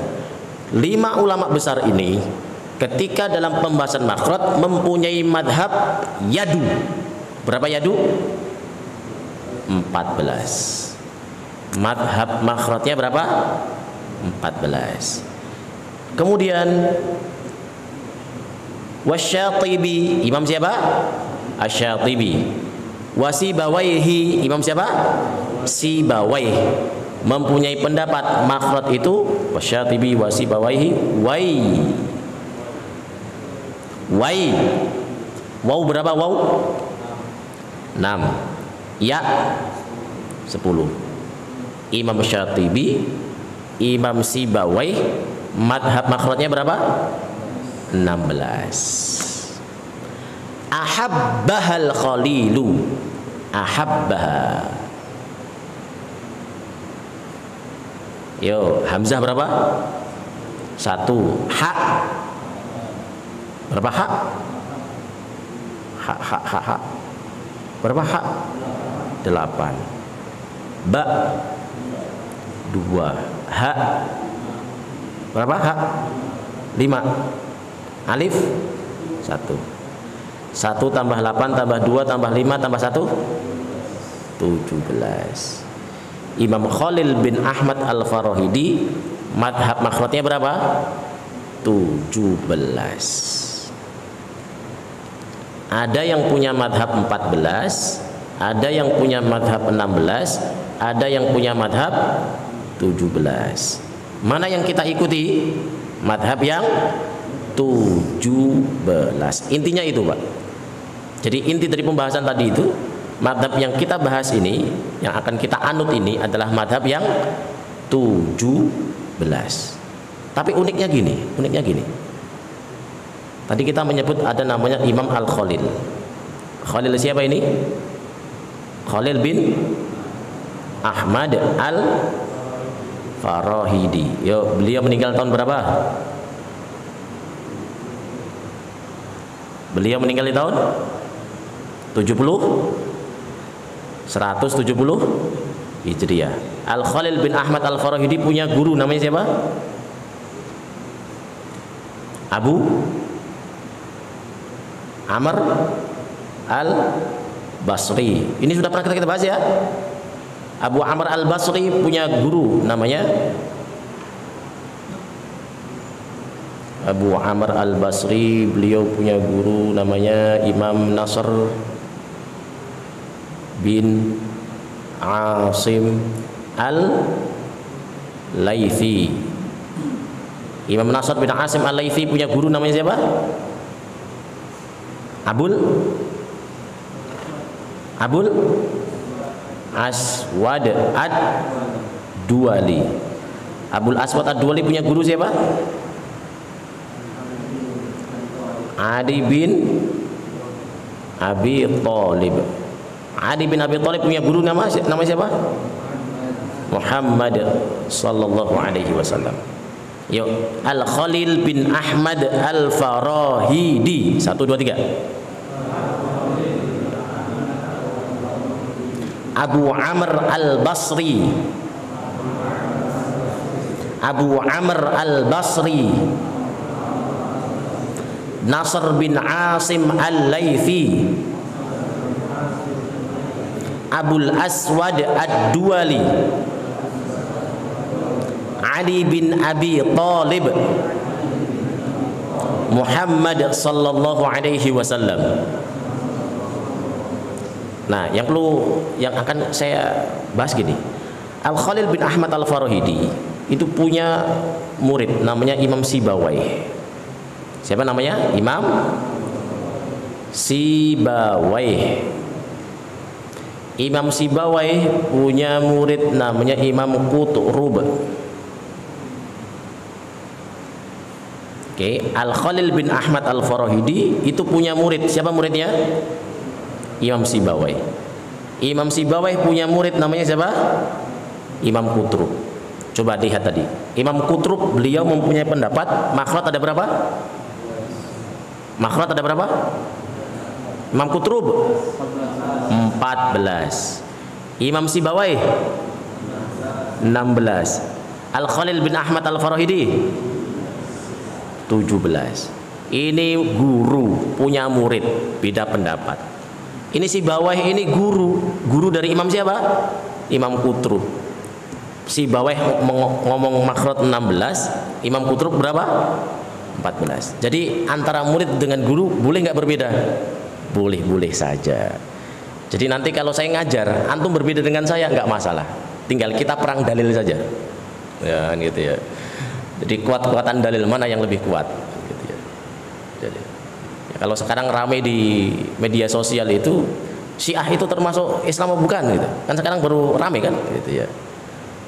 5 ulama besar ini ketika dalam pembahasan makhraj mempunyai madhab yadu. Berapa yadu? 14. Madhab makhrajnya berapa? 14. Kemudian Wasyatibi, Imam siapa? Asyatibi. Wasibawaihi, Imam siapa? Sibawaih, mempunyai pendapat makhraj itu Wasyatibi wasibawaihi wai. Waw berapa waw? 6. Ya 10. Imam Syatibi, Imam Sibawaih, madhab makhrajnya berapa? 16. Ahabbahal khalilu, ahabbaha. Yo, hamzah berapa? 1. Ha berapa ha? Ha. Berapa ha? 8. Ba 2. Ha berapa ha? 5. Alif 1. 1 tambah 8 tambah 2 tambah 5 tambah 1 17. Imam Khalil bin Ahmad Al-Farahidi, madhab makhrajnya berapa? 17. Ada yang punya madhab 14, ada yang punya madhab 16, ada yang punya madhab 17. Mana yang kita ikuti? Madhab yang 17. Intinya itu, Pak. Jadi inti dari pembahasan tadi itu, madhab yang kita bahas ini, yang akan kita anut ini adalah madhab yang 17. Tapi uniknya gini. Tadi kita menyebut ada namanya Imam Al-Khalil. Khalil siapa ini? Khalil bin Ahmad Al-Farahidi. Yo, beliau meninggal tahun berapa? Beliau meninggal di tahun 170 Hijriah. Al-Khalil bin Ahmad Al-Farahidi punya guru namanya siapa? Abu Amr Al-Basri. Ini sudah pernah kita bahas ya. Abu Amr Al-Basri punya guru namanya Abu Amr Al-Basri. Beliau punya guru namanya Imam Nasr bin Asim Al-Laythi. Imam Nasr bin Asim Al-Laythi punya guru namanya siapa? Abul Aswad Ad-Duwali. Abul Aswad Ad-Duwali punya guru siapa? Adi bin Abi Thalib. Adi bin Abi Thalib punya guru nama siapa? Muhammad sallallahu alaihi wasallam. Yuk, Al-Khalil bin Ahmad Al-Farahidi. 1, 2, 3. Abu Amr Al-Basri. Abu Amr Al-Basri. Nasr bin Asim Al-Laythi. Abul Aswad Ad-Duwali. Ali bin Abi Thalib. Muhammad sallallahu alaihi wasallam. Nah, yang akan saya bahas gini. Al-Khalil bin Ahmad Al-Farahidi itu punya murid namanya Imam Sibawai. Siapa namanya? Imam Sibawai. Imam Sibawai punya murid namanya Imam Qutrub. Oke, Al-Khalil bin Ahmad Al-Farahidi itu punya murid. Siapa muridnya? Imam Sibawai. Imam Sibawai punya murid namanya siapa? Imam Qutrub. Coba lihat tadi. Imam Qutrub beliau mempunyai pendapat makhraj ada berapa? Makhraj ada berapa? Imam Qutrub 14. Imam Sibawai 16. Al-Khalil bin Ahmad Al-Farahidi 17. Ini guru punya murid, beda pendapat. Ini Sibawai ini guru dari Imam siapa? Imam Qutrub. Sibawai ngomong makhraj 16, Imam Qutrub berapa? 14. Jadi antara murid dengan guru boleh nggak berbeda? Boleh saja. Jadi nanti kalau saya ngajar, antum berbeda dengan saya nggak masalah. Tinggal kita perang dalil saja. Ya, gitu ya. Jadi kuat-kuatan dalil mana yang lebih kuat, gitu ya. Jadi ya, kalau sekarang ramai di media sosial itu Syiah itu termasuk Islam atau bukan gitu. Kan sekarang baru ramai kan, gitu ya.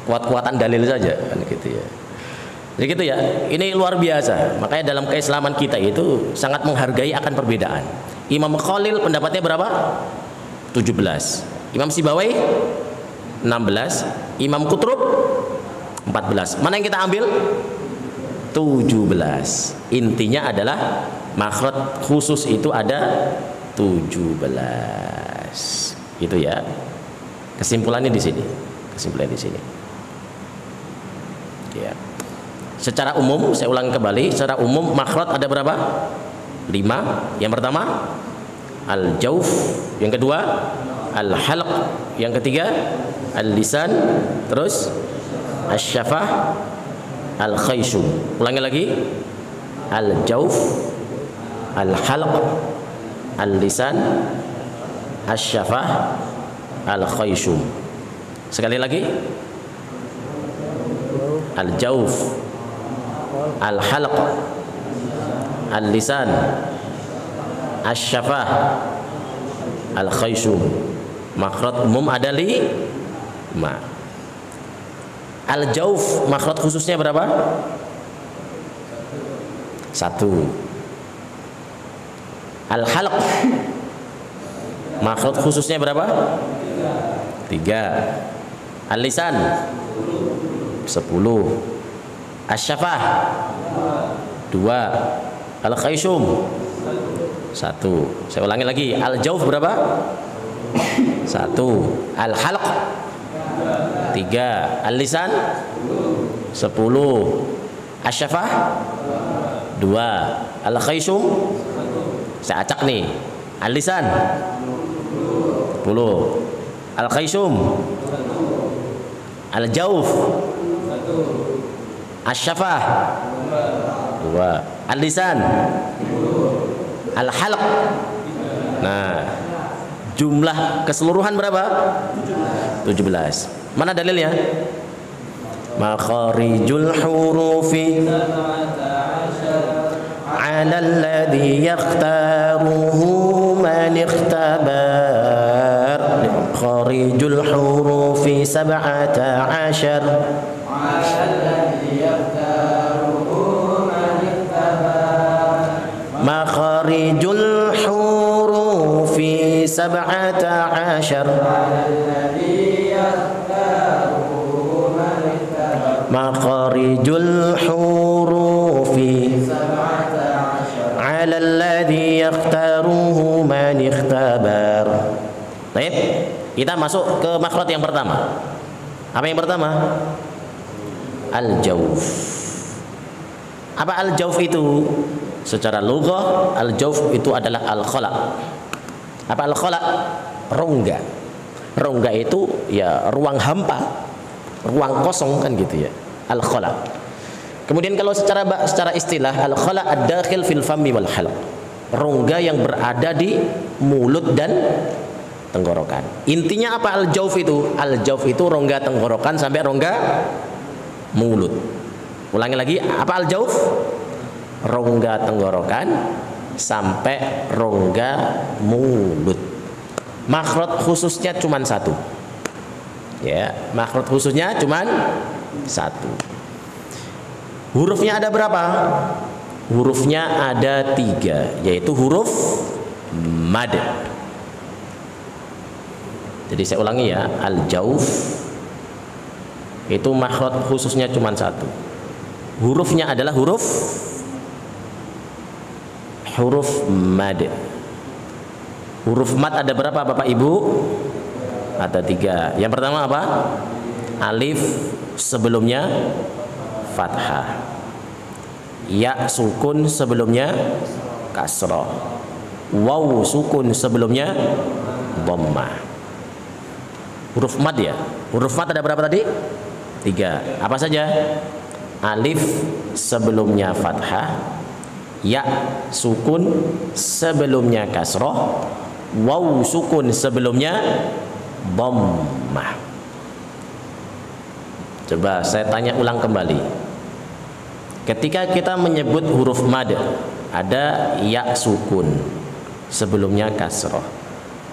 Kuat-kuatan dalil saja kan, gitu ya. Jadi gitu ya. Ini luar biasa. Makanya dalam keislaman kita itu sangat menghargai akan perbedaan. Imam Khalil pendapatnya berapa? 17. Imam Sibawai 16. Imam Qutrub 14. Mana yang kita ambil? 17. Intinya adalah makhraj khusus itu ada 17. Itu ya. Kesimpulannya di sini. Ya. Secara umum, saya ulang kembali, secara umum makhraj ada berapa? 5. Yang pertama al-jauf, yang kedua al-halq, yang ketiga al-lisan, terus asy-syafah, al-khayshum. Ulangi lagi. Al-jauf, al-halq, al-lisan, asy-syafah, al-khayshum. Sekali lagi. al-jauf, al-halq, al-lisan, asy-syafah, al-khayshum. Makhraj umum ada 5. Al-jauf makhraj khususnya berapa? 1. Al-halq makhraj khususnya berapa? 3. Al-lisan 10. Asy-syafah 2. Al-khayshum 1. Saya ulangi lagi. Al-jauf berapa? 1. Al-halq 3. Al-lisan 10. Asy-syafah 2. Al-khayshum, saya acak nih. Al-lisan 10. Al-khayshum, al-jauf, asy-syafah 2. Al-lisan, al-halq. Nah, jumlah keseluruhan berapa? 17. Mana dalilnya? Makharijul hurufi 'ala alladhi yakhtaruhu man ikhtabar. Makharijul hurufi 17. Makharijul hurufi 17. Makharijul hurufi 'ala alladhi yakhtaruhu man ikhtabar. Baik, kita masuk ke makhraj yang pertama. Apa yang pertama? Al-jauf. Apa al-jauf itu? Secara lughah, al-jauf itu adalah al-khala'. Apa al-khala'? Rongga. Rongga itu ya ruang hampa, ruang kosong kan gitu ya. Al-khala'. Kemudian kalau secara istilah, al-khala' ad-dakhil fil fammi wal halq. Rongga yang berada di mulut dan tenggorokan. Intinya apa al-jauf itu? Al-jauf itu rongga tenggorokan sampai rongga mulut. Ulangi lagi, apa al-jauf? Rongga tenggorokan sampai rongga mulut. Makhraj khususnya cuma 1. Ya, makhraj khususnya cuma 1. Hurufnya ada berapa? Hurufnya ada 3, yaitu huruf mad. Jadi saya ulangi ya, al-jauf itu makhraj khususnya cuma 1. Hurufnya adalah huruf mad. Huruf mad ada berapa Bapak Ibu? Ada 3. Yang pertama apa? Alif sebelumnya fathah. Ya sukun sebelumnya kasrah. Waw sukun sebelumnya dhammah. Huruf mad ya. Huruf mad ada berapa tadi? 3. Apa saja? Alif sebelumnya fathah, ya sukun sebelumnya kasrah, waw sukun sebelumnya dhammah. Coba saya tanya ulang kembali. Ketika kita menyebut huruf mad, ada ya sukun sebelumnya kasrah,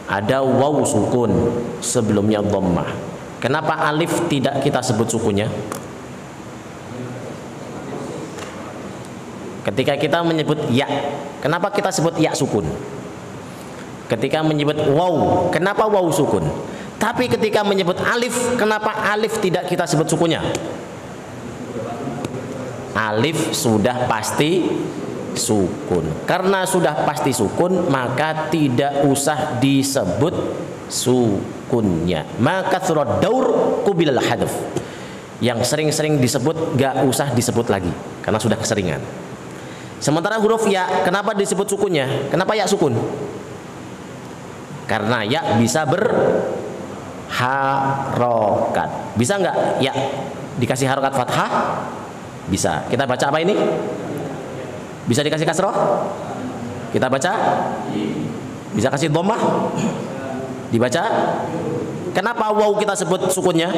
ada waw sukun sebelumnya dhammah. Kenapa alif tidak kita sebut sukunnya? Ketika kita menyebut ya, kenapa kita sebut ya sukun? Ketika menyebut waw, kenapa waw sukun? Tapi ketika menyebut alif, kenapa alif tidak kita sebut sukunnya? Alif sudah pasti sukun. Karena sudah pasti sukun, maka tidak usah disebut sukunnya. Maka surat daur kubilal hadf. Yang sering-sering disebut gak usah disebut lagi, karena sudah keseringan. Sementara huruf ya, kenapa disebut sukunnya? Kenapa ya sukun? Karena ya bisa berharokat. Bisa nggak ya dikasih harokat fathah? Bisa. Kita baca apa ini? Bisa dikasih kasroh? Kita baca? Bisa kasih dhammah? Dibaca? Kenapa waw kita sebut sukunnya?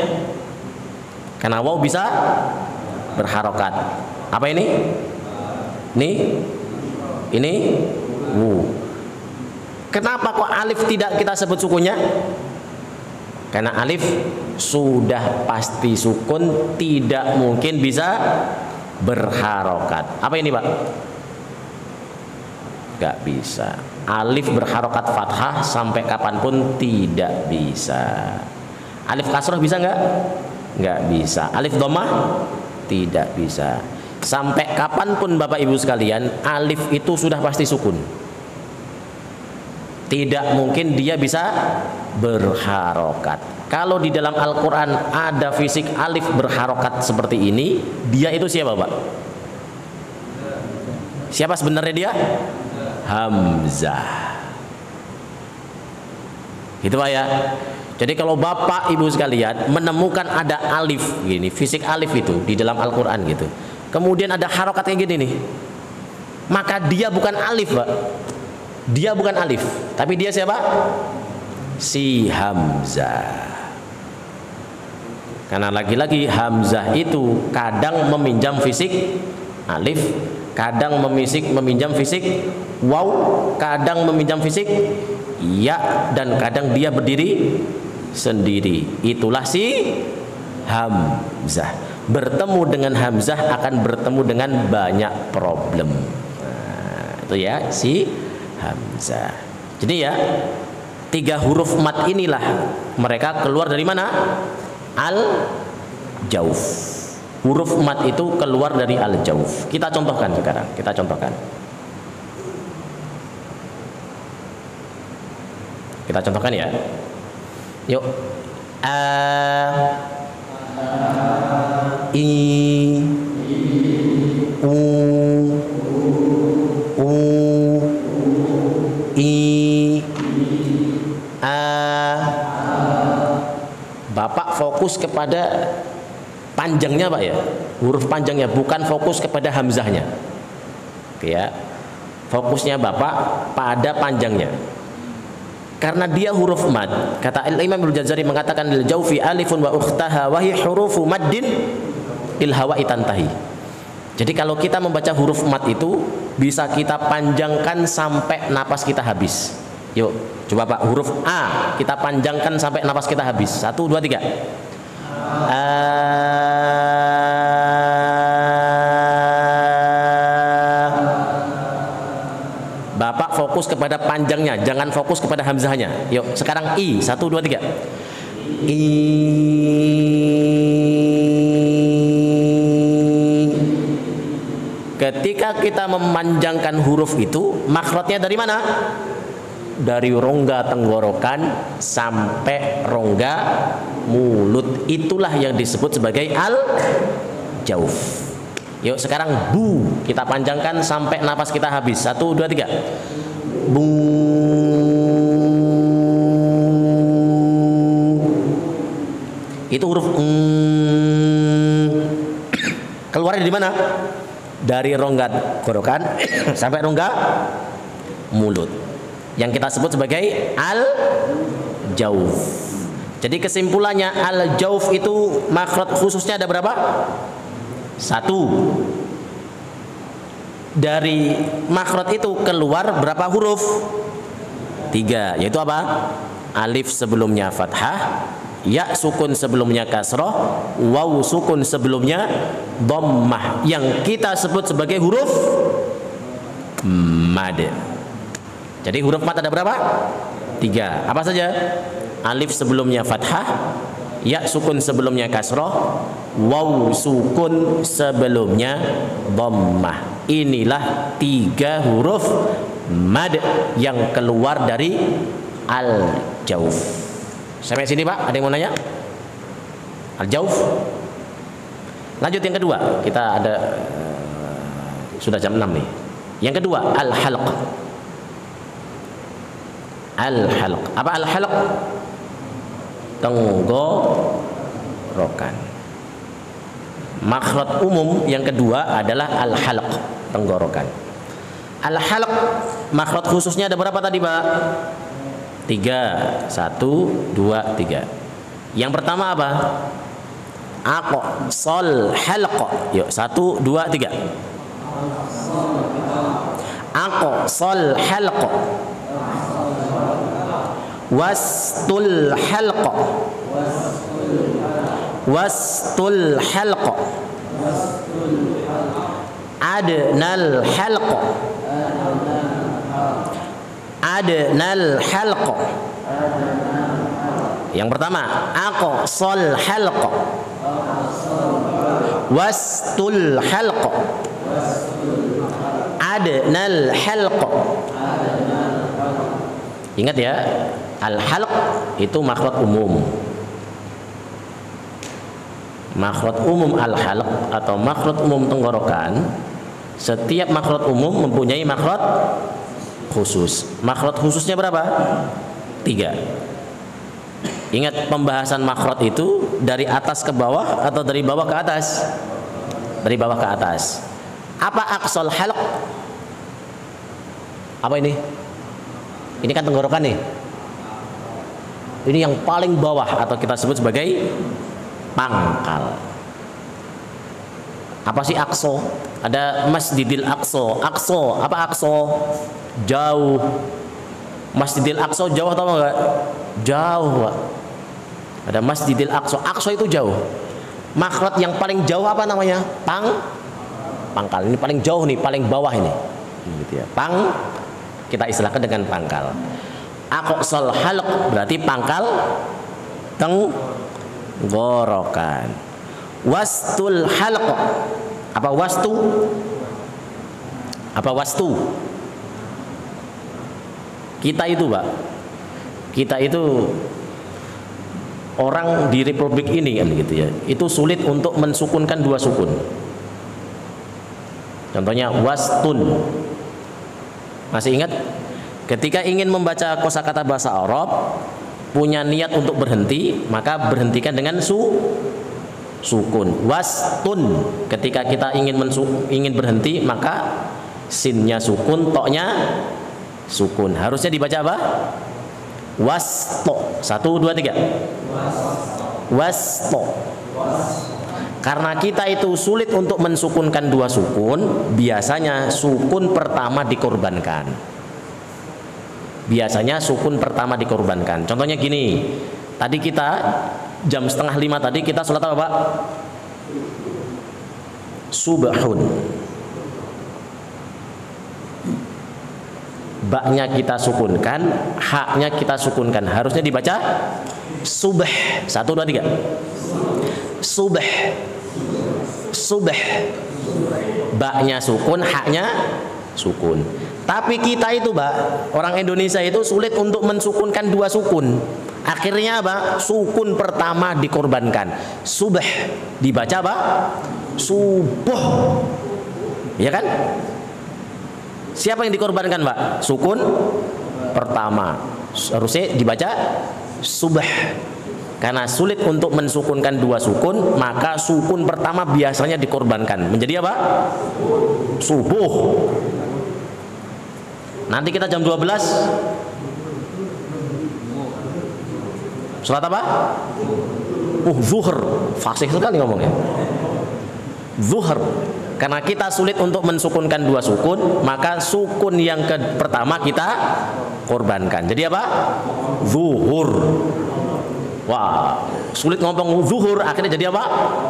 Karena waw bisa berharokat. Apa ini? Ini wu. Kenapa kok alif tidak kita sebut sukunnya? Karena alif sudah pasti sukun, tidak mungkin bisa berharokat. Apa ini, Pak? Gak bisa. Alif berharokat fathah sampai kapanpun tidak bisa. Alif kasroh bisa nggak? Nggak bisa. Alif dhammah tidak bisa. Sampai kapanpun Bapak Ibu sekalian, alif itu sudah pasti sukun. Tidak mungkin dia bisa berharokat. Kalau di dalam Al-Quran ada fisik alif berharokat seperti ini, dia itu siapa, Pak? Siapa sebenarnya dia? Hamzah. Gitu, Pak ya. Jadi kalau Bapak Ibu sekalian menemukan ada alif gini, fisik alif itu di dalam Al-Quran gitu, kemudian ada harokat kayak gini nih, maka dia bukan alif, Pak. Dia bukan alif, tapi dia siapa? Si Hamzah. Karena lagi-lagi Hamzah itu kadang meminjam fisik alif, kadang meminjam fisik waw, kadang meminjam fisik ya, dan kadang dia berdiri sendiri. Itulah si Hamzah. Bertemu dengan Hamzah akan bertemu dengan banyak problem. Nah, itu ya si Hamzah. Jadi ya, 3 huruf mat inilah mereka keluar dari mana? Al-Jauf. Huruf mat itu keluar dari Al-Jauf. Kita contohkan sekarang. Kita contohkan. Kita contohkan ya. Yuk. I, u, I, a. Bapak fokus kepada panjangnya, Pak ya, huruf panjangnya, bukan fokus kepada hamzahnya. Oke ya, fokusnya Bapak pada panjangnya. Karena dia huruf mad, kata Imam Al-Jazari mengatakan lil jaufi alifun wa ukhtaha wa hi hurufu maddin il hawa'i tantahi. Jadi kalau kita membaca huruf mad itu bisa kita panjangkan sampai napas kita habis. Yuk, coba Pak, huruf A kita panjangkan sampai napas kita habis. 1, 2, 3. Bapak fokus kepada panjangnya, jangan fokus kepada hamzahnya. Yuk, sekarang I. 1, 2, 3. I. Ketika kita memanjangkan huruf itu, makhrajnya dari mana? Dari rongga tenggorokan sampai rongga mulut. Itulah yang disebut sebagai al-jauf. Yuk sekarang bu kita panjangkan sampai napas kita habis. 1, 2, 3. Bu. Itu huruf keluar dari mana? Dari rongga tenggorokan sampai rongga mulut, yang kita sebut sebagai al-jauf. Jadi kesimpulannya al-jauf itu makhraj khususnya ada berapa? 1. Dari makhraj itu keluar berapa huruf? 3, yaitu apa? Alif sebelumnya fathah, ya sukun sebelumnya kasroh, waw sukun sebelumnya dhammah, yang kita sebut sebagai huruf mad. Jadi huruf mad ada berapa? 3. Apa saja? Alif sebelumnya fathah, ya sukun sebelumnya kasroh, waw sukun sebelumnya dhammah. Inilah 3 huruf mad yang keluar dari al-jauf. Sampai sini Pak, ada yang mau nanya? Al-jauf. Lanjut yang kedua, kita ada sudah jam 6 nih. Yang kedua, al-halq. Al-halq. Apa al-halq? Tenggorokan. Makhraj umum yang kedua adalah al-halq, tenggorokan. Al-halq makhraj khususnya ada berapa tadi, Pak? 3. 1, 2, 3. Yang pertama apa? aqsal halq. Yuk, 1 2 3. Aqsal halq. Wastul halq. Wastul halq. Adnal halq. Adnal halq. Yang pertama, aqsal halq. Wastul halq. Adnal halq. Ingat ya, al-halq itu makhraj umum. Makhraj umum al-halq atau makhraj umum tenggorokan. Setiap makhraj umum mempunyai makhraj khusus. Makhraj khususnya berapa? 3. Ingat, pembahasan makhraj itu dari atas ke bawah atau dari bawah ke atas? Dari bawah ke atas. Apa aqsal halq? Apa ini? Ini kan tenggorokan nih. Ini yang paling bawah atau kita sebut sebagai pangkal. Apa sih aqsa? Ada Masjidil Aqsa. Aqsa, apa aqsa? Jauh. Masjidil Aqsa jauh atau enggak? Jauh, Pak. Ada Masjidil Aqsa. Aqsa itu jauh. Makhraj yang paling jauh apa namanya? Pangkal. Ini paling jauh nih, paling bawah ini. Gitu ya. Kita istilahkan dengan pangkal. Aqsal halq berarti pangkal tenggorokan. Wastul halq. Apa wastu? Apa wastu? Kita itu, Pak. Kita itu orang di Republik ini kan gitu ya. Itu sulit untuk mensukunkan 2 sukun. Contohnya wastun. Masih ingat? Ketika ingin membaca kosakata bahasa Arab, punya niat untuk berhenti, maka berhentikan dengan sukun. Wastun. Ketika kita ingin berhenti, maka sinnya sukun, toknya sukun. Harusnya dibaca apa? Wasto. 1 2 3. Wasto. Karena kita itu sulit untuk mensukunkan 2 sukun, biasanya sukun pertama dikorbankan. Biasanya sukun pertama dikorbankan. Contohnya gini, tadi kita jam 4:30 tadi kita sholat apa, Pak? Subhun. Baknya kita sukunkan, haknya kita sukunkan. Harusnya dibaca subh. 1 2 3. Subh. Subh. Baknya sukun, haknya sukun. Tapi kita itu, Pak, orang Indonesia itu sulit untuk mensukunkan 2 sukun. Akhirnya apa? Sukun pertama dikorbankan. Subh dibaca apa? Subuh. Ya kan? Siapa yang dikorbankan, Pak? Sukun pertama. Harusnya dibaca subh. Karena sulit untuk mensukunkan 2 sukun, maka sukun pertama biasanya dikorbankan. Menjadi apa? Subuh. Nanti kita jam 12 sholat apa? Zuhur. Fasih sekali ngomongnya. Zuhur. Karena kita sulit untuk mensukunkan 2 sukun, maka sukun yang pertama kita korbankan. Jadi apa? Zuhur. Wah, sulit ngomong zuhur, akhirnya jadi apa?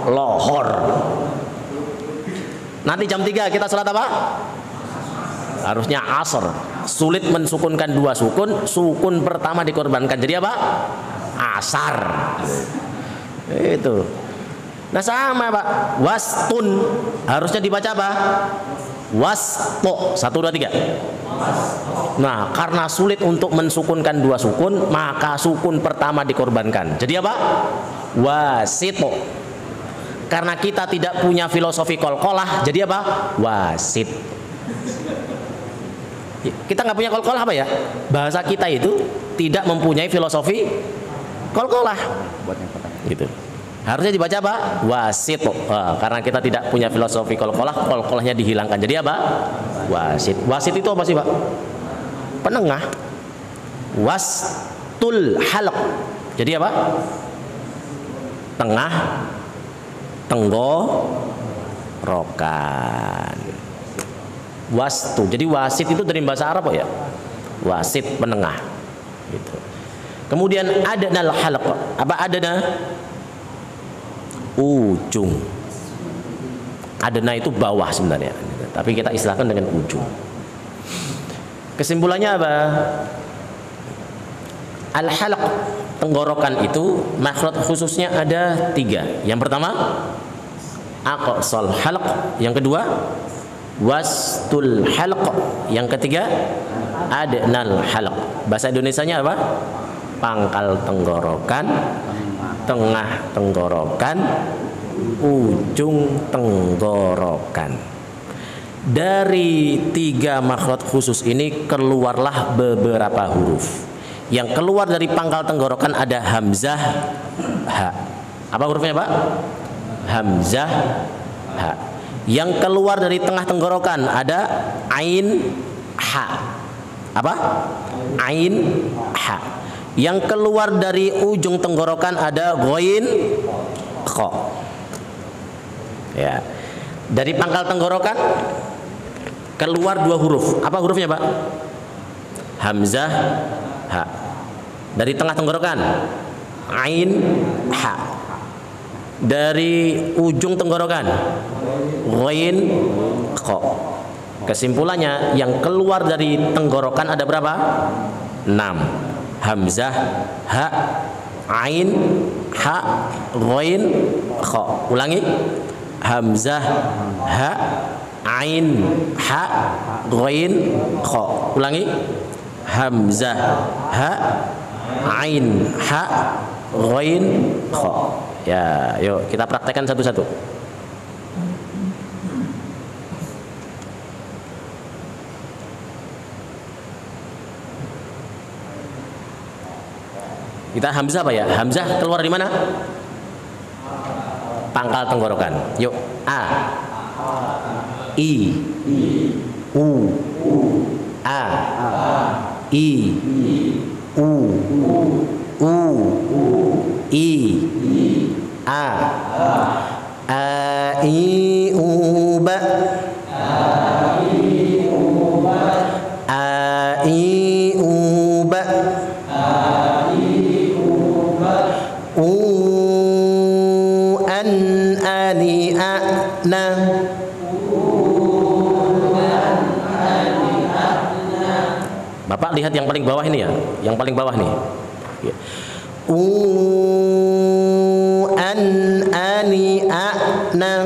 Lohor. Nanti jam 3 kita sholat apa? Harusnya asar. Sulit mensukunkan 2 sukun, sukun pertama dikorbankan. Jadi apa? Asar. Itu. Nah sama, Pak. Wastun harusnya dibaca apa? Wasto. 1 2 3. Nah, karena sulit untuk mensukunkan 2 sukun, maka sukun pertama dikorbankan. Jadi apa? Wasito. Karena kita tidak punya filosofi qalqalah, jadi apa? Wasit. Kita nggak punya qalqalah apa ya? Bahasa kita itu tidak mempunyai filosofi qalqalah. Gitu. Harusnya dibaca apa? Wasit. Karena kita tidak punya filosofi qalqalah, qalqalahnya dihilangkan. Jadi apa? Wasit. Wasit itu apa sih, Pak? Penengah. Wastul halq. Jadi apa? Tengah tenggorokan. Wastu. Jadi wasit itu dari bahasa Arab ya. Wasit penengah. Gitu. Kemudian adnal halq. Apa adna? Ujung. Adna itu bawah sebenarnya. Tapi kita istilahkan dengan ujung. Kesimpulannya apa? Al-halq, tenggorokan itu makhraj khususnya ada 3. Yang pertama aqsal halq, yang kedua wastul halq, yang ketiga adnal halq. Bahasa Indonesianya apa? Pangkal tenggorokan, tengah tenggorokan, ujung tenggorokan. Dari 3 makhraj khusus ini keluarlah beberapa huruf. Yang keluar dari pangkal tenggorokan ada hamzah, ha. Apa hurufnya, Pak? Hamzah, ha. Yang keluar dari tengah tenggorokan ada ain, ha. Apa? Ain, ha. Yang keluar dari ujung tenggorokan ada ghain, kha. Ya. Dari pangkal tenggorokan keluar 2 huruf. Apa hurufnya, Pak? Hamzah, ha. Dari tengah tenggorokan ain, ha. Dari ujung tenggorokan ghain, kha. Kesimpulannya yang keluar dari tenggorokan ada berapa? 6. Hamzah, ha, ain, ha, ghain, kha. Ulangi. Hamzah, ha, ain, ha, ghain, kha. Ulangi. Hamzah, ha, ain, ha, ghain, kha. Ya, yuk kita praktekkan satu-satu. Kita hamzah apa ya? Hamzah keluar di mana? Pangkal tenggorokan. Yuk. A, I, U, A, I, U, I, A, I, U, ba, A, I, U, ba, U, an, ani, a, na. Bapak lihat yang paling bawah ini ya, yang paling bawah nih. U, an, ani, a, na.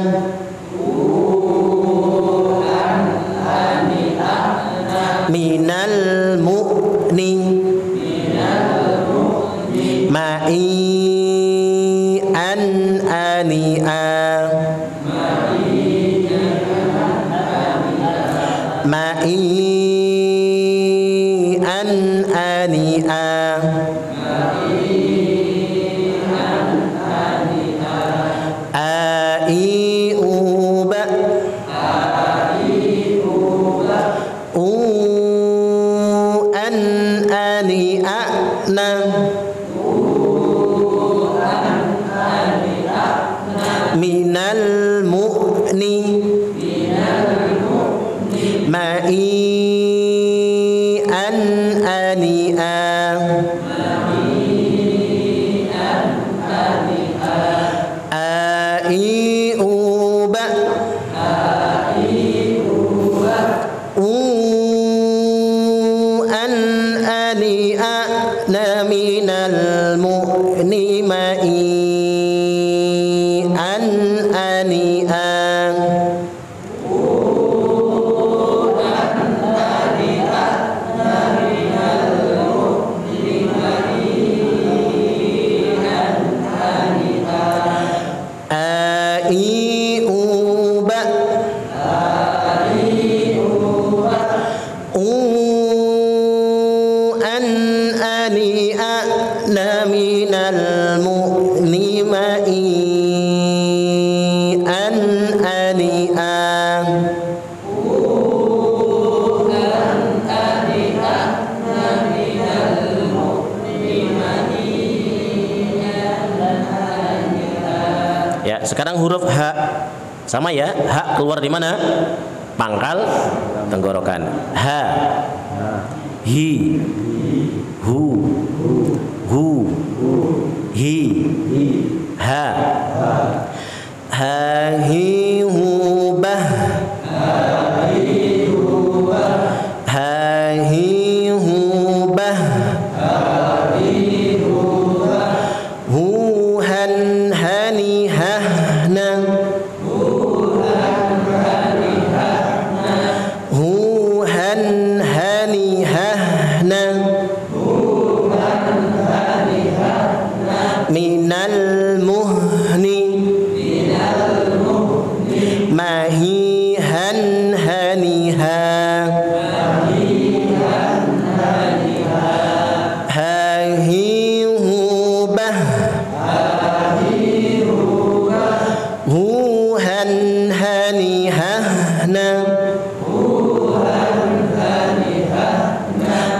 Minal mu'ni, ma'i, an, ani, a. Ma'i, an, ani, a. A, i, u, ba. U, an, ani, a, na. Minal mu'ni, ma'i, an, ani, a. A, i, u, ba. U, an, ani, a, na. Minal mu'ni, ma'i, an, ani, a. sekarang huruf H. Sama ya, H keluar di mana? Pangkal tenggorokan. H. Hi. Hu. Hu. Hi. Ha. Ha hi hu bah. Ha hi hu bah. Hu han hani hahna. Hu han hani hahna. Minal muhni. Mahihan haniha. Hahi hubah. Huhan hanihahna.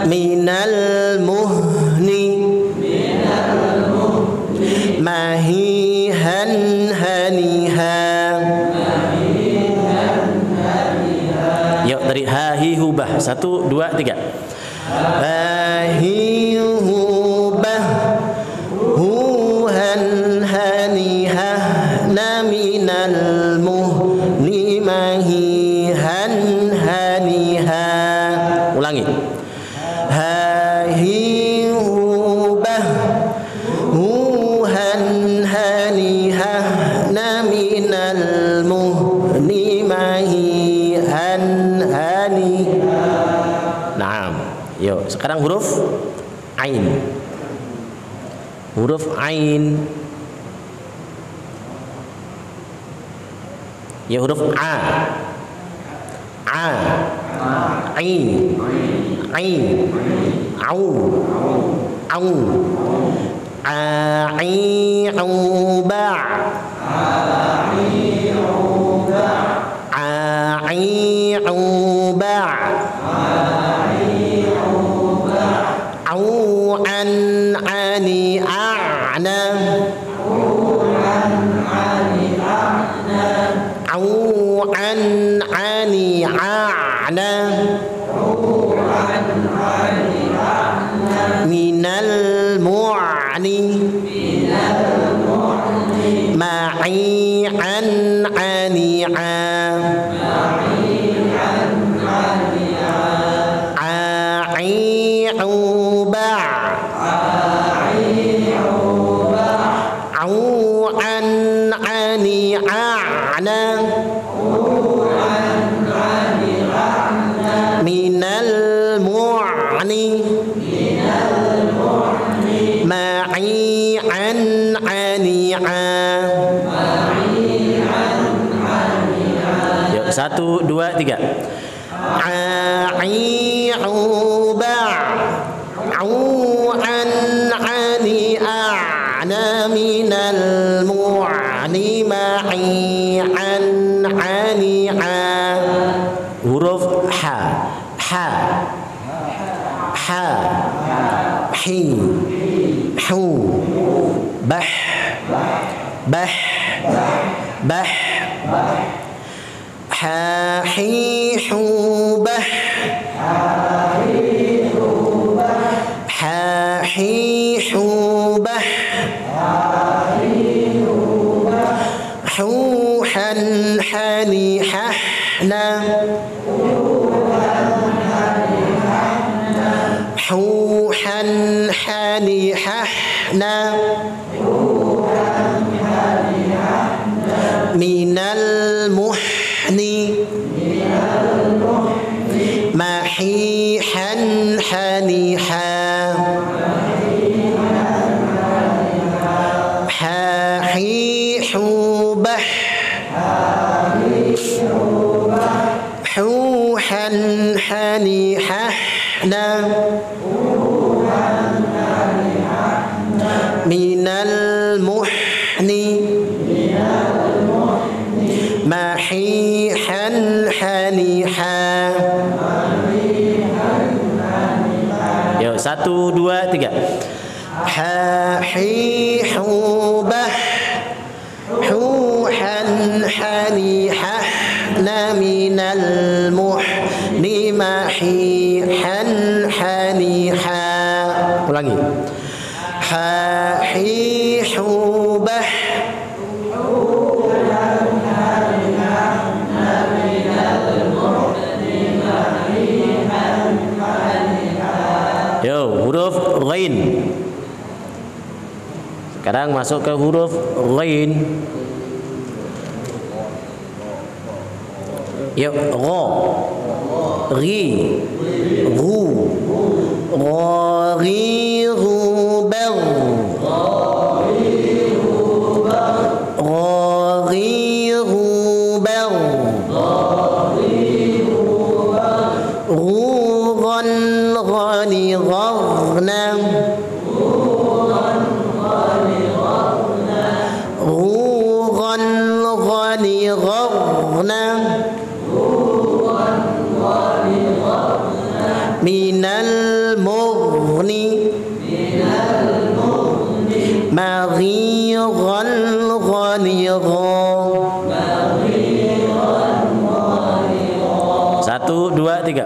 Minal muhni. Mahihan haniha. Yuk dari hahi hubah. 1, 2, 3. Hahi hubah. Huhan hanihah. Naminal muhni. Mahihan haniha. Ulangi. Hahi hubah. Huhan hanihah. Naminal muhni. Mahihan haniha. Naam. Yuk, sekarang huruf Ain. Huruf Ain. Ya, huruf A. A. Ain. Ain. Au. Au. A'i ba. A'i ba. Au an ani a'na. Au an ani a'na. Minal mu'ni. Ma'i an ani'a. A'i'u ba'. Au an ani a'na. Minal mu'ni. Ma'i an ani'a. Yuk, 1, 2, 3. A'i'u ba'. Au an ani a'na. Minal mu'ni. Ma'i an ani'a. Huruf Ha. Ha. Ha. Hi. Hu. Bah. Bah. Bah. Ha hi hu bah. Ha hi hu bah. Hu han hani hahna. Hu han hani hahna. Minal muhni. Mahihan haniha. Hahi hubah. Huhan hanihahna. Minal muhni. Mahihan haniha. Yuk, 1, 2, 3. Hahi hubah. Hu حن حني حن من المحن محي حن حني حا. Ulangi. Ha hi hu bah. Yo, huruf ghain. Sekarang masuk ke huruf ghain. Yo, gha, ghi, gu, gha, ghi, gu, bel, gha, ghi, gu, bel, gu, ghan, ghani, ghagna, gu, ghan, ghani, ghagna. Minal mughni maghiran ghanigha. 1, 2, 3.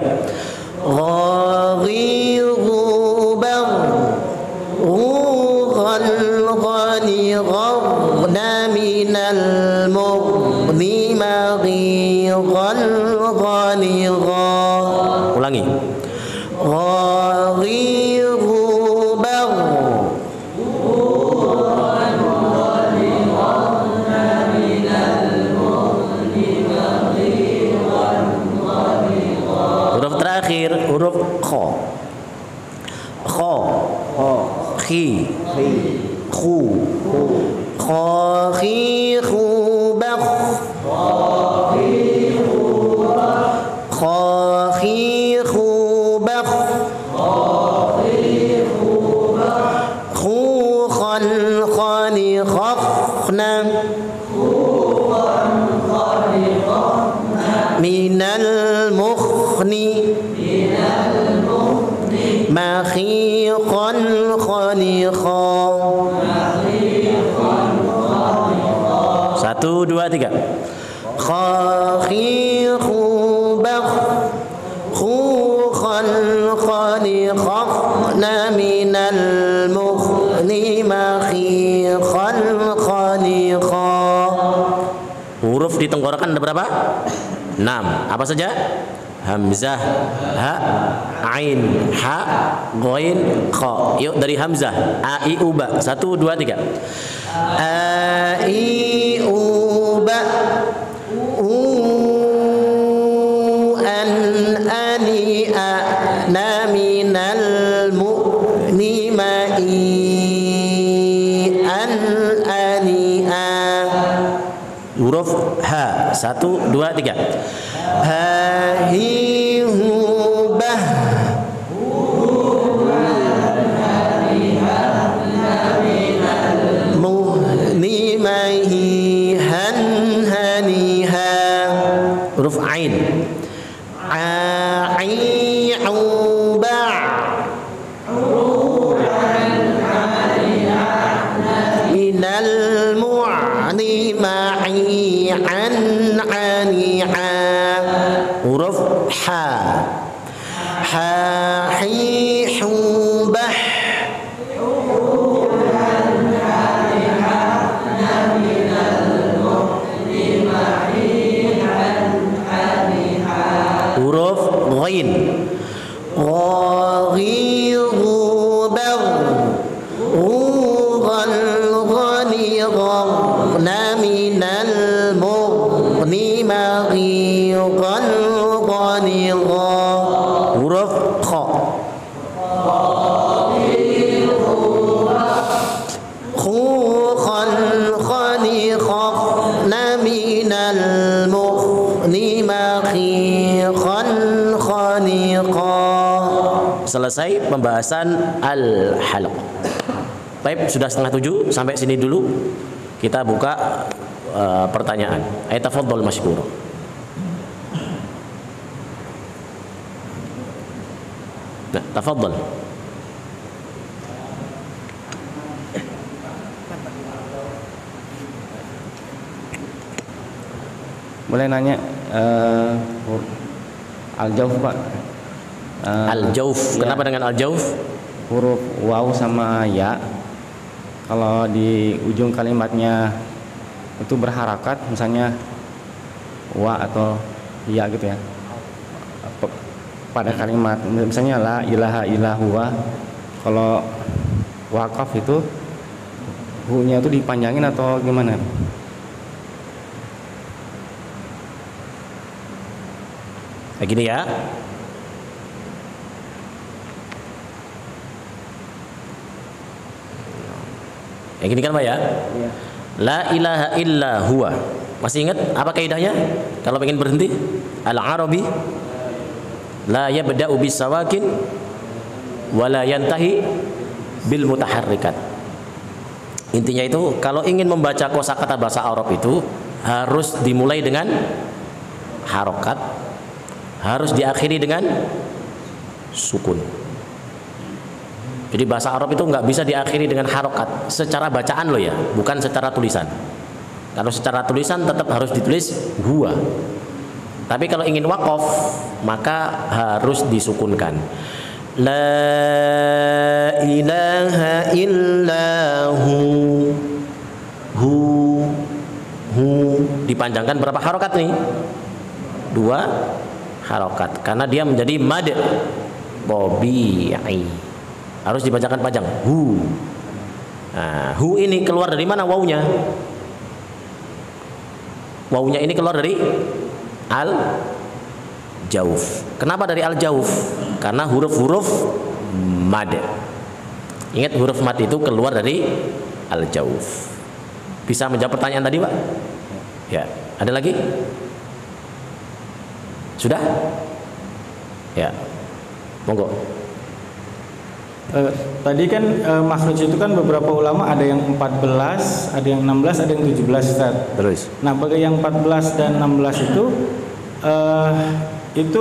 Ghaghiru bar ghan ghanigha minal mughni maghiran ghanigha. Ulangi. Ghaghiru bar huruf terakhir huruf kha. Kha, khi, khu, kha, khi, khu, bakh, kha, khi, khu, bakh, khu, khan, khani, khakhna, minal mukhni makhiqan khanikha. 1, 2, 3. Khakhiqu bakh khukhan khaniqna minal mukhni makhiqan khanikha. Huruf di tenggorokan ada berapa? 6. Apa saja? Hamzah, ha, ain, ha, ghain, kha. Yuk dari hamzah. A, I, U, ba. 1, 2, 3. A, I, U, ba. U, an, ani, a, na, minal mu'ni, ma, i, an, ani, a. Huruf ha. 1, 2, 3. Ha, hi, hu, bah. Muhni, mahi, han, hani, ha. Huruf ain. A, i, u, ba. Minal mu'ni, ma'i, an, ani, a. Huruf ha. Ha, hi, hu, bah. Huruf ghain. Ghaghiru bar ghan ghanigha minal mughni maghiran ghanigha. Huruf kha. Khukhan khaniqna minal mughni maghiran khaniqa. Selesai pembahasan al-halq. Baik, sudah 6:30, sampai sini dulu. Kita buka pertanyaan. Tafadhal masykur. Nah, tafadhal. Boleh nanya al-jauf Pak? Al-jauf. Ya. Kenapa dengan al-jauf? Huruf waw sama ya, kalau di ujung kalimatnya itu berharakat, misalnya wa atau ya gitu ya. Pada kalimat misalnya la ilaha illallah, kalau wakaf itu hu-nya itu dipanjangin atau gimana? Kayak gini ya. Kayak gini kan Pak ya? Iya. La ilaha illa huwa. Masih ingat apa kaidahnya? Kalau pengen berhenti, al-arabi la yabda'u bisawakin wa la yantahi bil mutaharrikat. Intinya itu kalau ingin membaca kosakata bahasa Arab itu harus dimulai dengan harokat, harus diakhiri dengan sukun. Jadi bahasa Arab itu nggak bisa diakhiri dengan harokat secara bacaan loh ya, bukan secara tulisan. Kalau secara tulisan tetap harus ditulis huwa. Tapi kalau ingin wakof maka harus disukunkan. La ilaha illahu hu dipanjangkan berapa harokat nih? 2 harokat karena dia menjadi mad tabi'i. Harus dibacakan panjang hu. Nah, hu ini keluar dari mana wawunya? Wawunya ini keluar dari al-jauf. Kenapa dari al-jauf? Karena huruf-huruf mad. Ingat huruf mad itu keluar dari al-jauf. Bisa menjawab pertanyaan tadi Pak? Ya. Ada lagi? Sudah? Ya. Monggo. Tadi kan makhraj itu kan beberapa ulama ada yang 14, ada yang 16, ada yang 17 Ustaz. Terus. Nah, bagi yang 14 dan 16 itu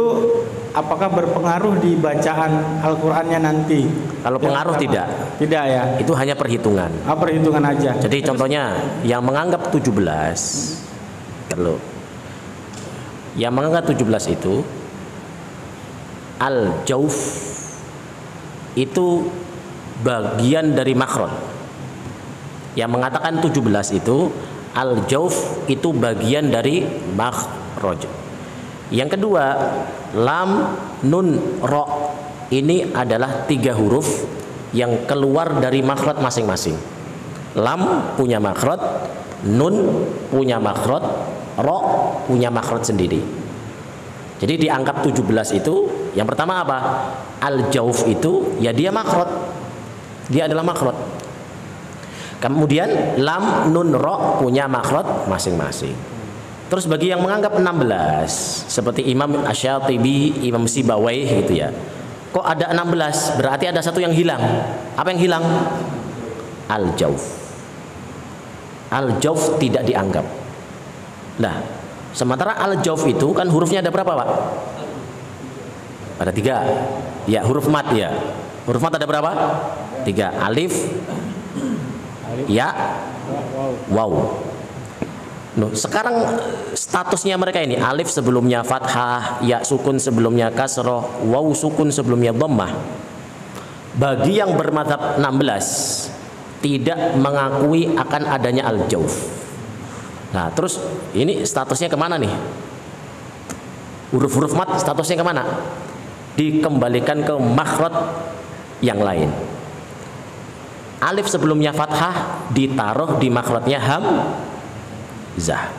apakah berpengaruh di bacaan Al-Qur'annya nanti? Kalau pengaruh tidak. Tidak ya. Itu hanya perhitungan. Perhitungan aja. Jadi contohnya yang menganggap 17 perlu. Yang menganggap 17 itu al-jauf itu bagian dari makhraj. Yang mengatakan 17 itu al-jauf itu bagian dari makhraj. Yang kedua, lam, nun, ro ini adalah 3 huruf yang keluar dari makhraj masing-masing. Lam punya makhraj, nun punya makhraj, ro punya makhraj sendiri. Jadi dianggap 17 itu yang pertama apa? Al-jauf itu ya dia makhraj. Dia adalah makhraj. Kemudian lam, nun, ro punya makhraj masing-masing. Terus bagi yang menganggap 16 seperti Imam Asy-Syatibi, Imam Sibawai gitu ya. Kok ada 16? Berarti ada satu yang hilang. Apa yang hilang? Al-jauf. Al-jauf tidak dianggap. Nah, sementara al-jauf itu kan hurufnya ada berapa Pak? Ada 3. Ya, huruf mat ya. Huruf mat ada berapa? 3. Alif, ya, waw. Nah, sekarang statusnya mereka ini alif sebelumnya fathah, ya sukun sebelumnya kasroh, waw sukun sebelumnya dhammah. Bagi yang bermadzhab 16 tidak mengakui akan adanya al-jauf. Nah, terus ini statusnya kemana nih? Huruf-huruf mat statusnya kemana? Dikembalikan ke makhraj yang lain. Alif sebelumnya fathah ditaruh di makhrajnya hamzah.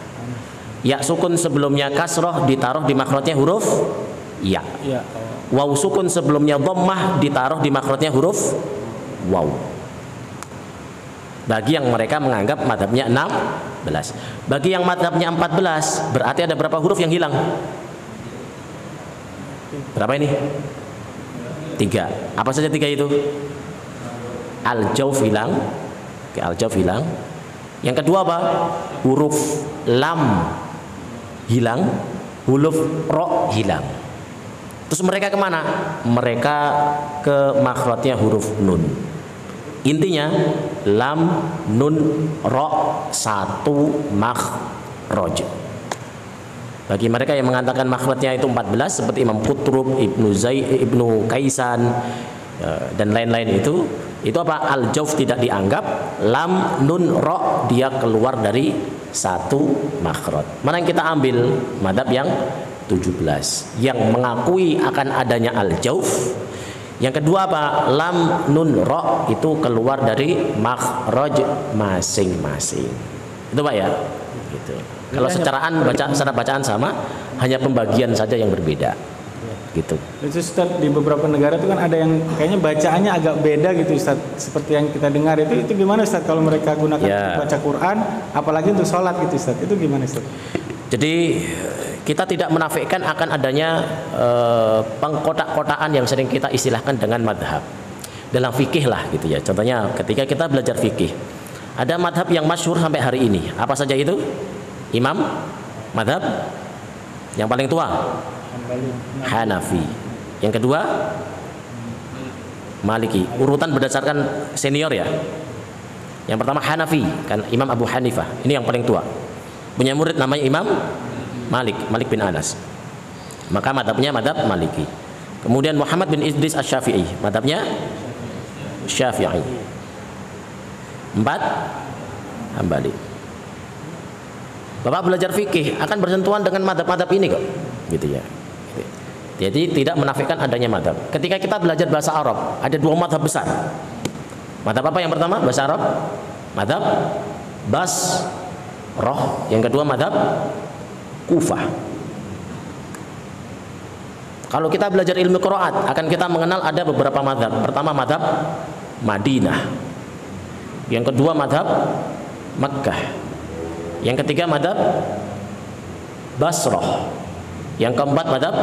Ya sukun sebelumnya kasroh ditaruh di makhrajnya huruf ya. Waw sukun sebelumnya dhammah ditaruh di makhrajnya huruf waw. Bagi yang mereka menganggap madhabnya 16. Bagi yang madhabnya 14 berarti ada berapa huruf yang hilang? Berapa ini? 3. Apa saja 3 itu? Al-jauf hilang. Oke, al-jauf hilang. Yang kedua apa? Huruf lam hilang, huruf ro hilang. Terus mereka kemana? Mereka ke makhrajnya huruf nun. Intinya lam, nun, ro satu makhraj. Bagi mereka yang mengatakan makhrajnya itu 14 seperti Imam Qutrub, Ibnu Kaisan dan lain-lain itu apa? Al-jauf tidak dianggap, lam, nun, ro dia keluar dari satu makhraj. Mana yang kita ambil? Madhab yang 17 yang mengakui akan adanya al-jauf. Yang kedua apa? Lam, nun, ro itu keluar dari makhraj masing-masing. Itu Pak ya? Gitu. Kalau secara bacaan sama, hanya pembagian saja yang berbeda. Gitu. Itu Ustaz, di beberapa negara itu kan ada yang kayaknya bacaannya agak beda gitu Ustaz. Seperti yang kita dengar itu gimana Ustaz kalau mereka gunakan untuk baca Quran, apalagi untuk sholat gitu Ustaz. Itu gimana Ustaz? Jadi kita tidak menafikan akan adanya pengkotak-kotaan yang sering kita istilahkan dengan madhab dalam fikih lah gitu ya. Contohnya ketika kita belajar fikih, ada madhab yang masyhur sampai hari ini. Apa saja itu? Imam madhab yang paling tua Hanafi. Yang kedua Maliki. Urutan berdasarkan senior ya. Yang pertama Hanafi, kan Imam Abu Hanifah. Ini yang paling tua. Punya murid namanya Imam Malik bin Anas. Maka madhabnya madhab Maliki. Kemudian Muhammad bin Idris Asy-Syafi'i, madhabnya Syafi'i. 4 Hambali. Bapak belajar fikih akan bersentuhan dengan madhab-madhab ini kok, gitu ya. Jadi tidak menafikan adanya madhab. Ketika kita belajar bahasa Arab, ada 2 madhab besar. Madhab apa yang pertama? Bahasa Arab. Madhab Basrah. Yang kedua madhab Kufah. Kalau kita belajar ilmu qiraat, akan kita mengenal ada beberapa madhab. Pertama madhab Madinah. Yang kedua madhab Makkah. Yang ketiga madhab Basrah. Yang keempat madhab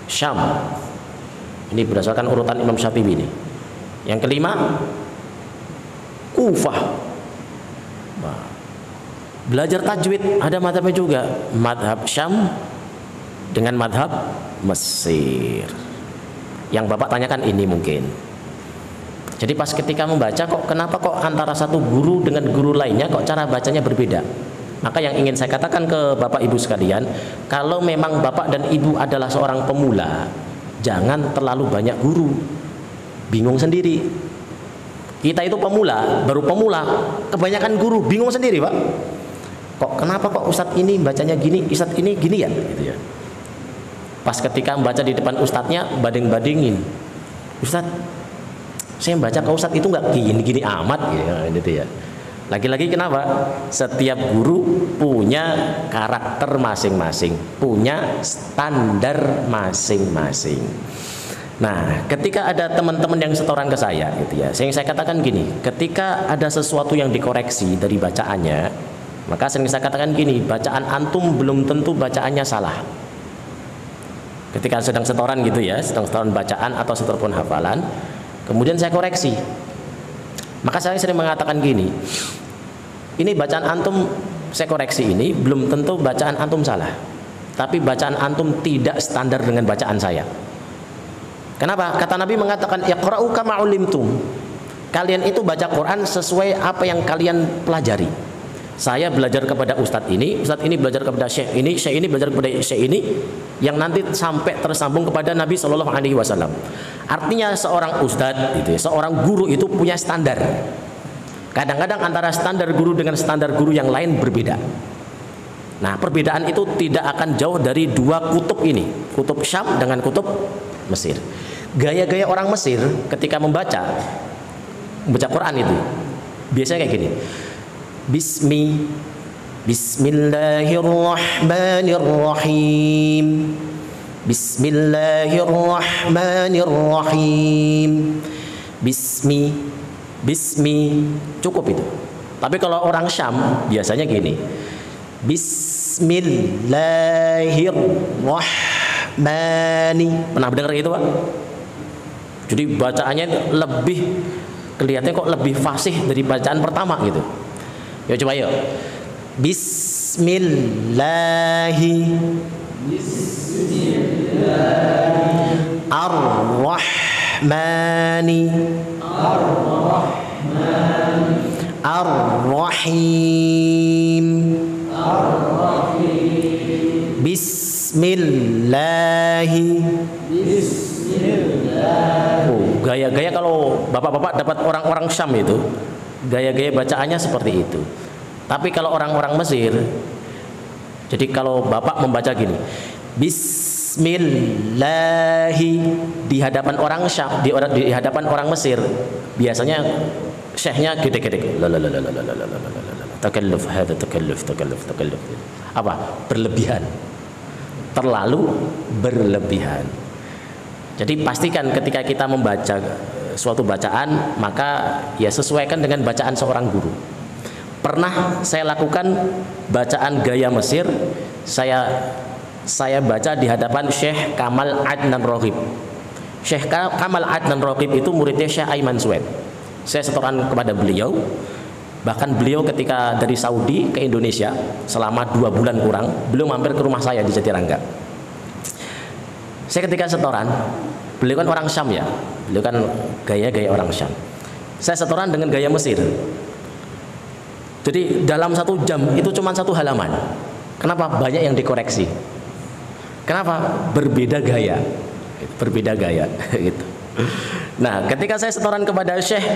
Syam. Ini berdasarkan urutan Imam Syafi'i ini. Yang kelima Kufah. Nah, belajar tajwid ada madhabnya juga, madhab Syam dengan madhab Mesir. Yang Bapak tanyakan ini mungkin. Jadi pas ketika membaca kok kenapa kok antara satu guru dengan guru lainnya kok cara bacanya berbeda? Maka yang ingin saya katakan ke Bapak Ibu sekalian, kalau memang Bapak dan Ibu adalah seorang pemula, jangan terlalu banyak guru. Bingung sendiri. Kita itu pemula, baru pemula, kebanyakan guru, bingung sendiri, Pak. Kok kenapa kok Ustadz ini bacanya gini, Ustadz ini gini ya, gitu ya. Pas ketika membaca di depan ustadznya, banding-bandingin. Ustadz, saya membaca ke Ustadz itu nggak gini-gini amat gitu ya. Lagi-lagi kenapa? Setiap guru punya karakter masing-masing, punya standar masing-masing. Nah, ketika ada teman-teman yang setoran ke saya gitu ya, saya katakan gini, ketika ada sesuatu yang dikoreksi dari bacaannya, maka sering saya katakan gini, bacaan antum belum tentu bacaannya salah. Ketika sedang setoran gitu ya, sedang setoran bacaan atau setoran hafalan, kemudian saya koreksi. Maka saya sering mengatakan gini, ini bacaan antum saya koreksi ini belum tentu bacaan antum salah, tapi bacaan antum tidak standar dengan bacaan saya. Kenapa? Kata Nabi mengatakan iqra'u kama ulimtum. Kalian itu baca Quran sesuai apa yang kalian pelajari. Saya belajar kepada ustadz ini belajar kepada syekh ini belajar kepada syekh ini, yang nanti sampai tersambung kepada Nabi Shallallahu Alaihi Wasallam. Artinya seorang ustadz itu, seorang guru itu punya standar. Kadang-kadang antara standar guru dengan standar guru yang lain berbeda. Nah, perbedaan itu tidak akan jauh dari 2 kutub ini, kutub Syam dengan kutub Mesir. Gaya-gaya orang Mesir ketika membaca Quran itu biasanya kayak gini. Bismillahirrahmanirrahim. Bismillahirrahmanirrahim. Bismi cukup itu. Tapi kalau orang Syam biasanya gini. Bismillahirrahmanirrahim. Pernah dengar itu, Pak? Jadi bacaannya lebih kelihatannya kok lebih fasih dari bacaan pertama gitu. Ya coba yuk. Ar-Rahim. Bismillahi. Oh, gaya-gaya kalau bapak-bapak dapat orang-orang Syam itu, gaya-gaya bacaannya seperti itu. Tapi kalau orang-orang Mesir, jadi kalau bapak membaca gini, Bismillahi, di hadapan orang Syam, di hadapan orang Mesir, biasanya syekhnya gede-gede. Takalluf, hada takalluf. Apa? Berlebihan. Terlalu berlebihan. Jadi pastikan ketika kita membaca suatu bacaan, maka ya sesuaikan dengan bacaan seorang guru. Pernah saya lakukan bacaan gaya Mesir, saya baca di hadapan Syekh Kamal Adnan Rohib. Syekh Kamal Adnan Rohib itu muridnya Syekh Aiman Sued. Saya setoran kepada beliau. Bahkan beliau ketika dari Saudi ke Indonesia selama 2 bulan kurang, beliau mampir ke rumah saya di Jatirangga. Saya ketika setoran, beliau kan orang Syam ya, beliau kan gaya-gaya orang Syam. Saya setoran dengan gaya Mesir. Jadi dalam 1 jam itu cuma 1 halaman. Kenapa? Banyak yang dikoreksi. Kenapa? Berbeda gaya gitu. Nah, ketika saya setoran kepada Syekh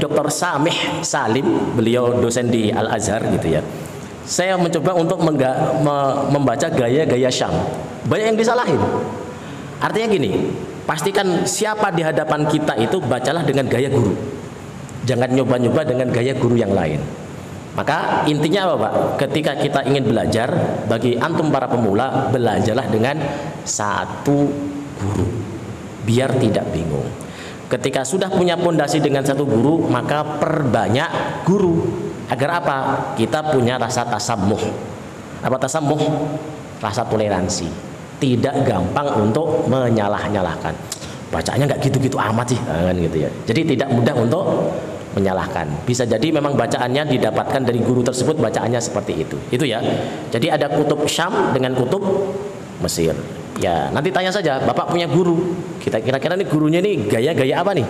Dr. Samih Salim, beliau dosen di Al Azhar gitu ya. Saya mencoba untuk membaca gaya-gaya Syam. Banyak yang disalahin. Artinya gini, pastikan siapa di hadapan kita itu bacalah dengan gaya guru. Jangan nyoba-nyoba dengan gaya guru yang lain. Maka intinya apa Pak? Ketika kita ingin belajar, bagi antum para pemula, belajarlah dengan 1 guru, biar tidak bingung. Ketika sudah punya pondasi dengan 1 guru, maka perbanyak guru. Agar apa? Kita punya rasa tasammuh. Apa tasammuh? Rasa toleransi. Tidak gampang untuk menyalah-nyalahkan. Bacanya nggak gitu-gitu amat sih, kan gitu ya. Jadi tidak mudah untuk menyalahkan. Bisa jadi memang bacaannya didapatkan dari guru tersebut, bacaannya seperti itu. Itu ya. Jadi ada kutub Syam dengan kutub Mesir. Ya, nanti tanya saja, Bapak punya guru. Kita kira-kira nih gurunya nih gaya-gaya apa nih?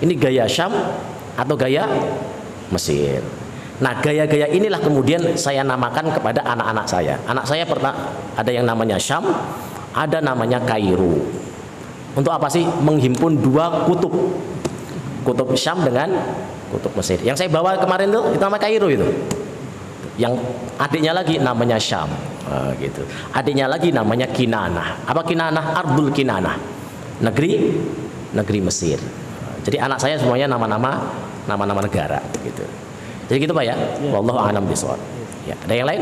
Ini gaya Syam atau gaya Mesir? Nah, gaya-gaya inilah kemudian saya namakan kepada anak-anak saya. Anak saya ada yang namanya Syam, ada namanya Kairo. Untuk apa sih? Menghimpun 2 kutub. Kutub Syam dengan kutub Mesir. Yang saya bawa kemarin tuh itu nama Kairo itu. Yang adiknya lagi namanya Syam. Gitu. Adiknya lagi namanya Kinanah. Apa Kinanah? Ardul Kinanah. Negeri Mesir. Jadi anak saya semuanya nama-nama negara gitu. Jadi gitu Pak ya. Wallahu a'lam bishawab. Ya, ada yang lain?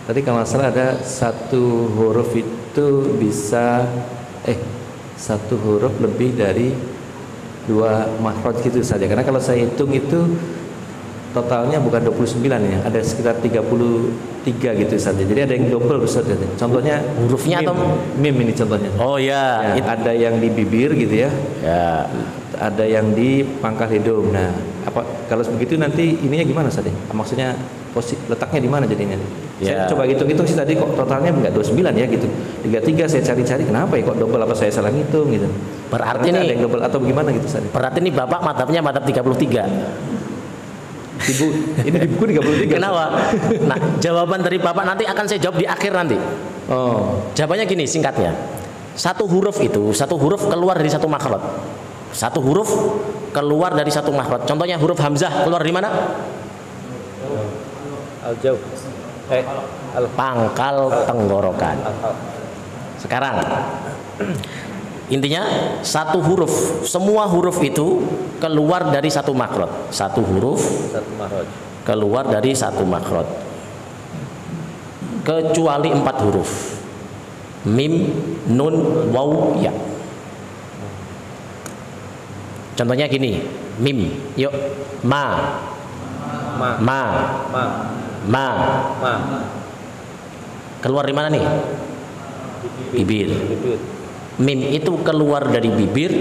Tadi kalau nggak salah ada 1 huruf itu bisa 1 huruf lebih dari 2 makhraj gitu saja. Karena kalau saya hitung itu totalnya bukan 29 ya, ada sekitar 33 gitu saja. Jadi ada yang double Ustaz. Contohnya hurufnya mim, atau mim ini contohnya. Oh ya, ada yang di bibir gitu ya. Ya. Ada yang di pangkal hidung. Nah, kalau begitu nanti ininya gimana Ustaz? Maksudnya letaknya di mana jadinya? Ya. Saya coba hitung-hitung sih tadi kok totalnya enggak 29 ya gitu. 33 saya cari-cari kenapa ya kok double, apa saya salah ngitung gitu. Berarti nih ada yang double atau bagaimana gitu Ustaz? Berarti nih Bapak madhabnya madhab 33. Ini di buku 33. Kenapa? Nah, jawaban dari Bapak nanti akan saya jawab di akhir nanti. Oh, jawabannya gini singkatnya. 1 huruf itu, 1 huruf keluar dari 1 makhraj. 1 huruf keluar dari 1 makhraj. Contohnya huruf hamzah keluar dari mana? Al-jauh. Pangkal tenggorokan. Sekarang intinya 1 huruf, semua huruf itu keluar dari 1 makhraj. 1 huruf keluar dari 1 makhraj. Kecuali 4 huruf. Mim, nun, waw, ya. Contohnya gini, mim, yuk, ma. Keluar dari mana nih? Bibir. Mim itu keluar dari bibir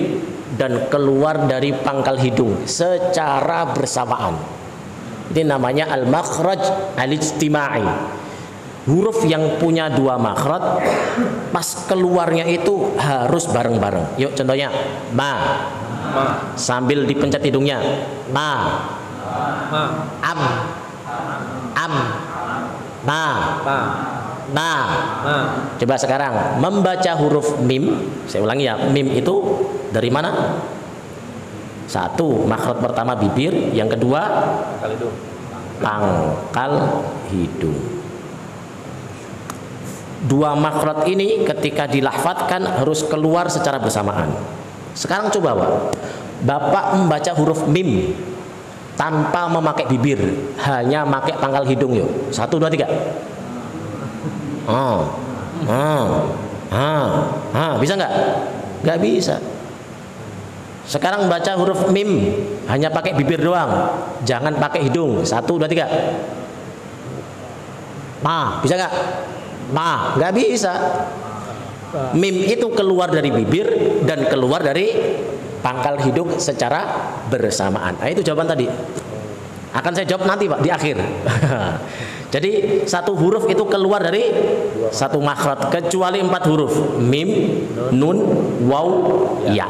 dan keluar dari pangkal hidung secara bersamaan. Ini namanya al-makhraj al-ijtima'i. Huruf yang punya 2 makhraj pas keluarnya itu harus bareng-bareng. Yuk contohnya ma. Sambil dipencet hidungnya. Ma. Am. Am. Ma. Ma. Coba sekarang membaca huruf mim. Saya ulangi ya, mim itu dari mana? Satu, makhraj pertama bibir, yang kedua pangkal hidung. Dua makhraj ini ketika dilahfatkan harus keluar secara bersamaan. Sekarang coba Bapak membaca huruf mim tanpa memakai bibir, hanya pakai pangkal hidung yuk. 1, 2, 3. Bisa nggak? Nggak bisa. Sekarang baca huruf mim hanya pakai bibir doang, jangan pakai hidung. 1, 2, 3. Ma, bisa nggak? Ma, nggak bisa. Mim itu keluar dari bibir dan keluar dari pangkal hidung secara bersamaan. Nah, itu jawaban tadi. Akan saya jawab nanti Pak di akhir. Jadi satu huruf itu keluar dari satu makhraj, kecuali 4 huruf, mim, nun, waw, ya.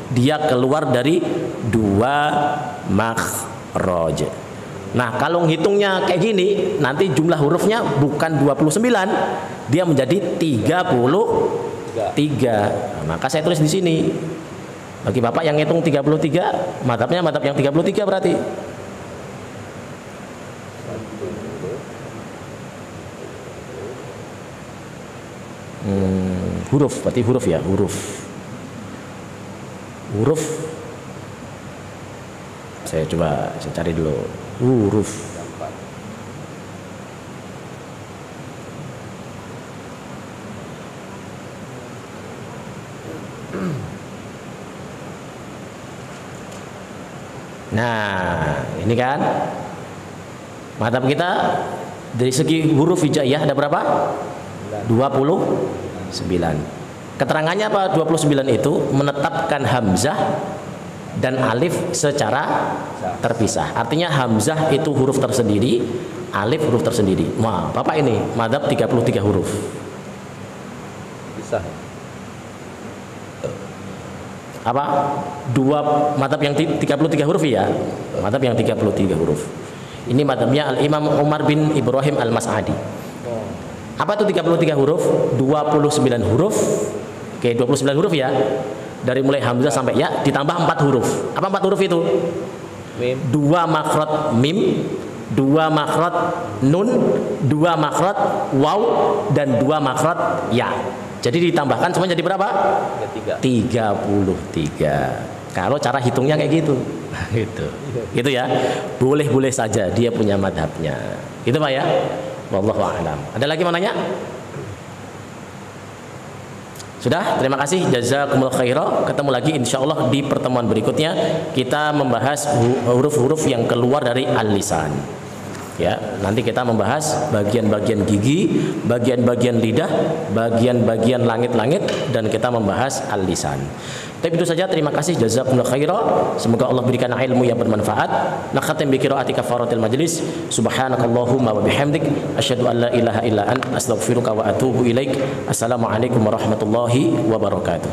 Dia keluar dari 2 makhraj. Nah, kalau hitungnya kayak gini, nanti jumlah hurufnya bukan 29, dia menjadi 33. Nah, maka saya tulis di sini. Bagi Bapak yang ngitung 33, madhabnya madhab yang 33 berarti. Huruf, berarti huruf ya, huruf. Saya cari dulu huruf. Nah, ini kan madhab kita dari segi huruf hijaiyah ada berapa? 29. Keterangannya apa? 29 itu menetapkan hamzah dan alif secara terpisah. Artinya hamzah itu huruf tersendiri, alif huruf tersendiri. Wah, Bapak ini madhab 33 huruf. Bisa. Apa? Dua madhab yang 33 huruf ya? Madhab yang 33 huruf. Ini madhabnya Al-Imam Umar bin Ibrahim Al-Mas'adi. Apa itu 33 huruf? 29 huruf. Oke, 29 huruf ya. Dari mulai hamzah sampai ya ditambah 4 huruf. Apa 4 huruf itu? Mim. 2 makhraj mim, 2 makhraj nun, 2 makhraj waw, dan 2 makhraj ya. Jadi ditambahkan semuanya jadi berapa? 33. Kalau cara hitungnya kayak gitu. Gitu. Gitu ya. Boleh-boleh saja, dia punya madhabnya. Gitu Pak ya. Wallahu a'lam. Ada lagi mau nanya? Sudah, terima kasih, jazakumullah khairah. Ketemu lagi insyaallah di pertemuan berikutnya. Kita membahas huruf-huruf yang keluar dari al-lisan. Ya, nanti kita membahas bagian-bagian gigi, bagian-bagian lidah, bagian-bagian langit-langit, dan kita membahas al-lisan. Tapi itu saja, terima kasih, jazakumullah khairah. Semoga Allah berikan ilmu yang bermanfaat. Nakhatim bi qiraati kafaratil majlis. Subhanakallahumma wa bihamdik asyhadu an la ilaha illa anta astaghfiruka wa atubu ilaik. Assalamualaikum warahmatullahi wabarakatuh.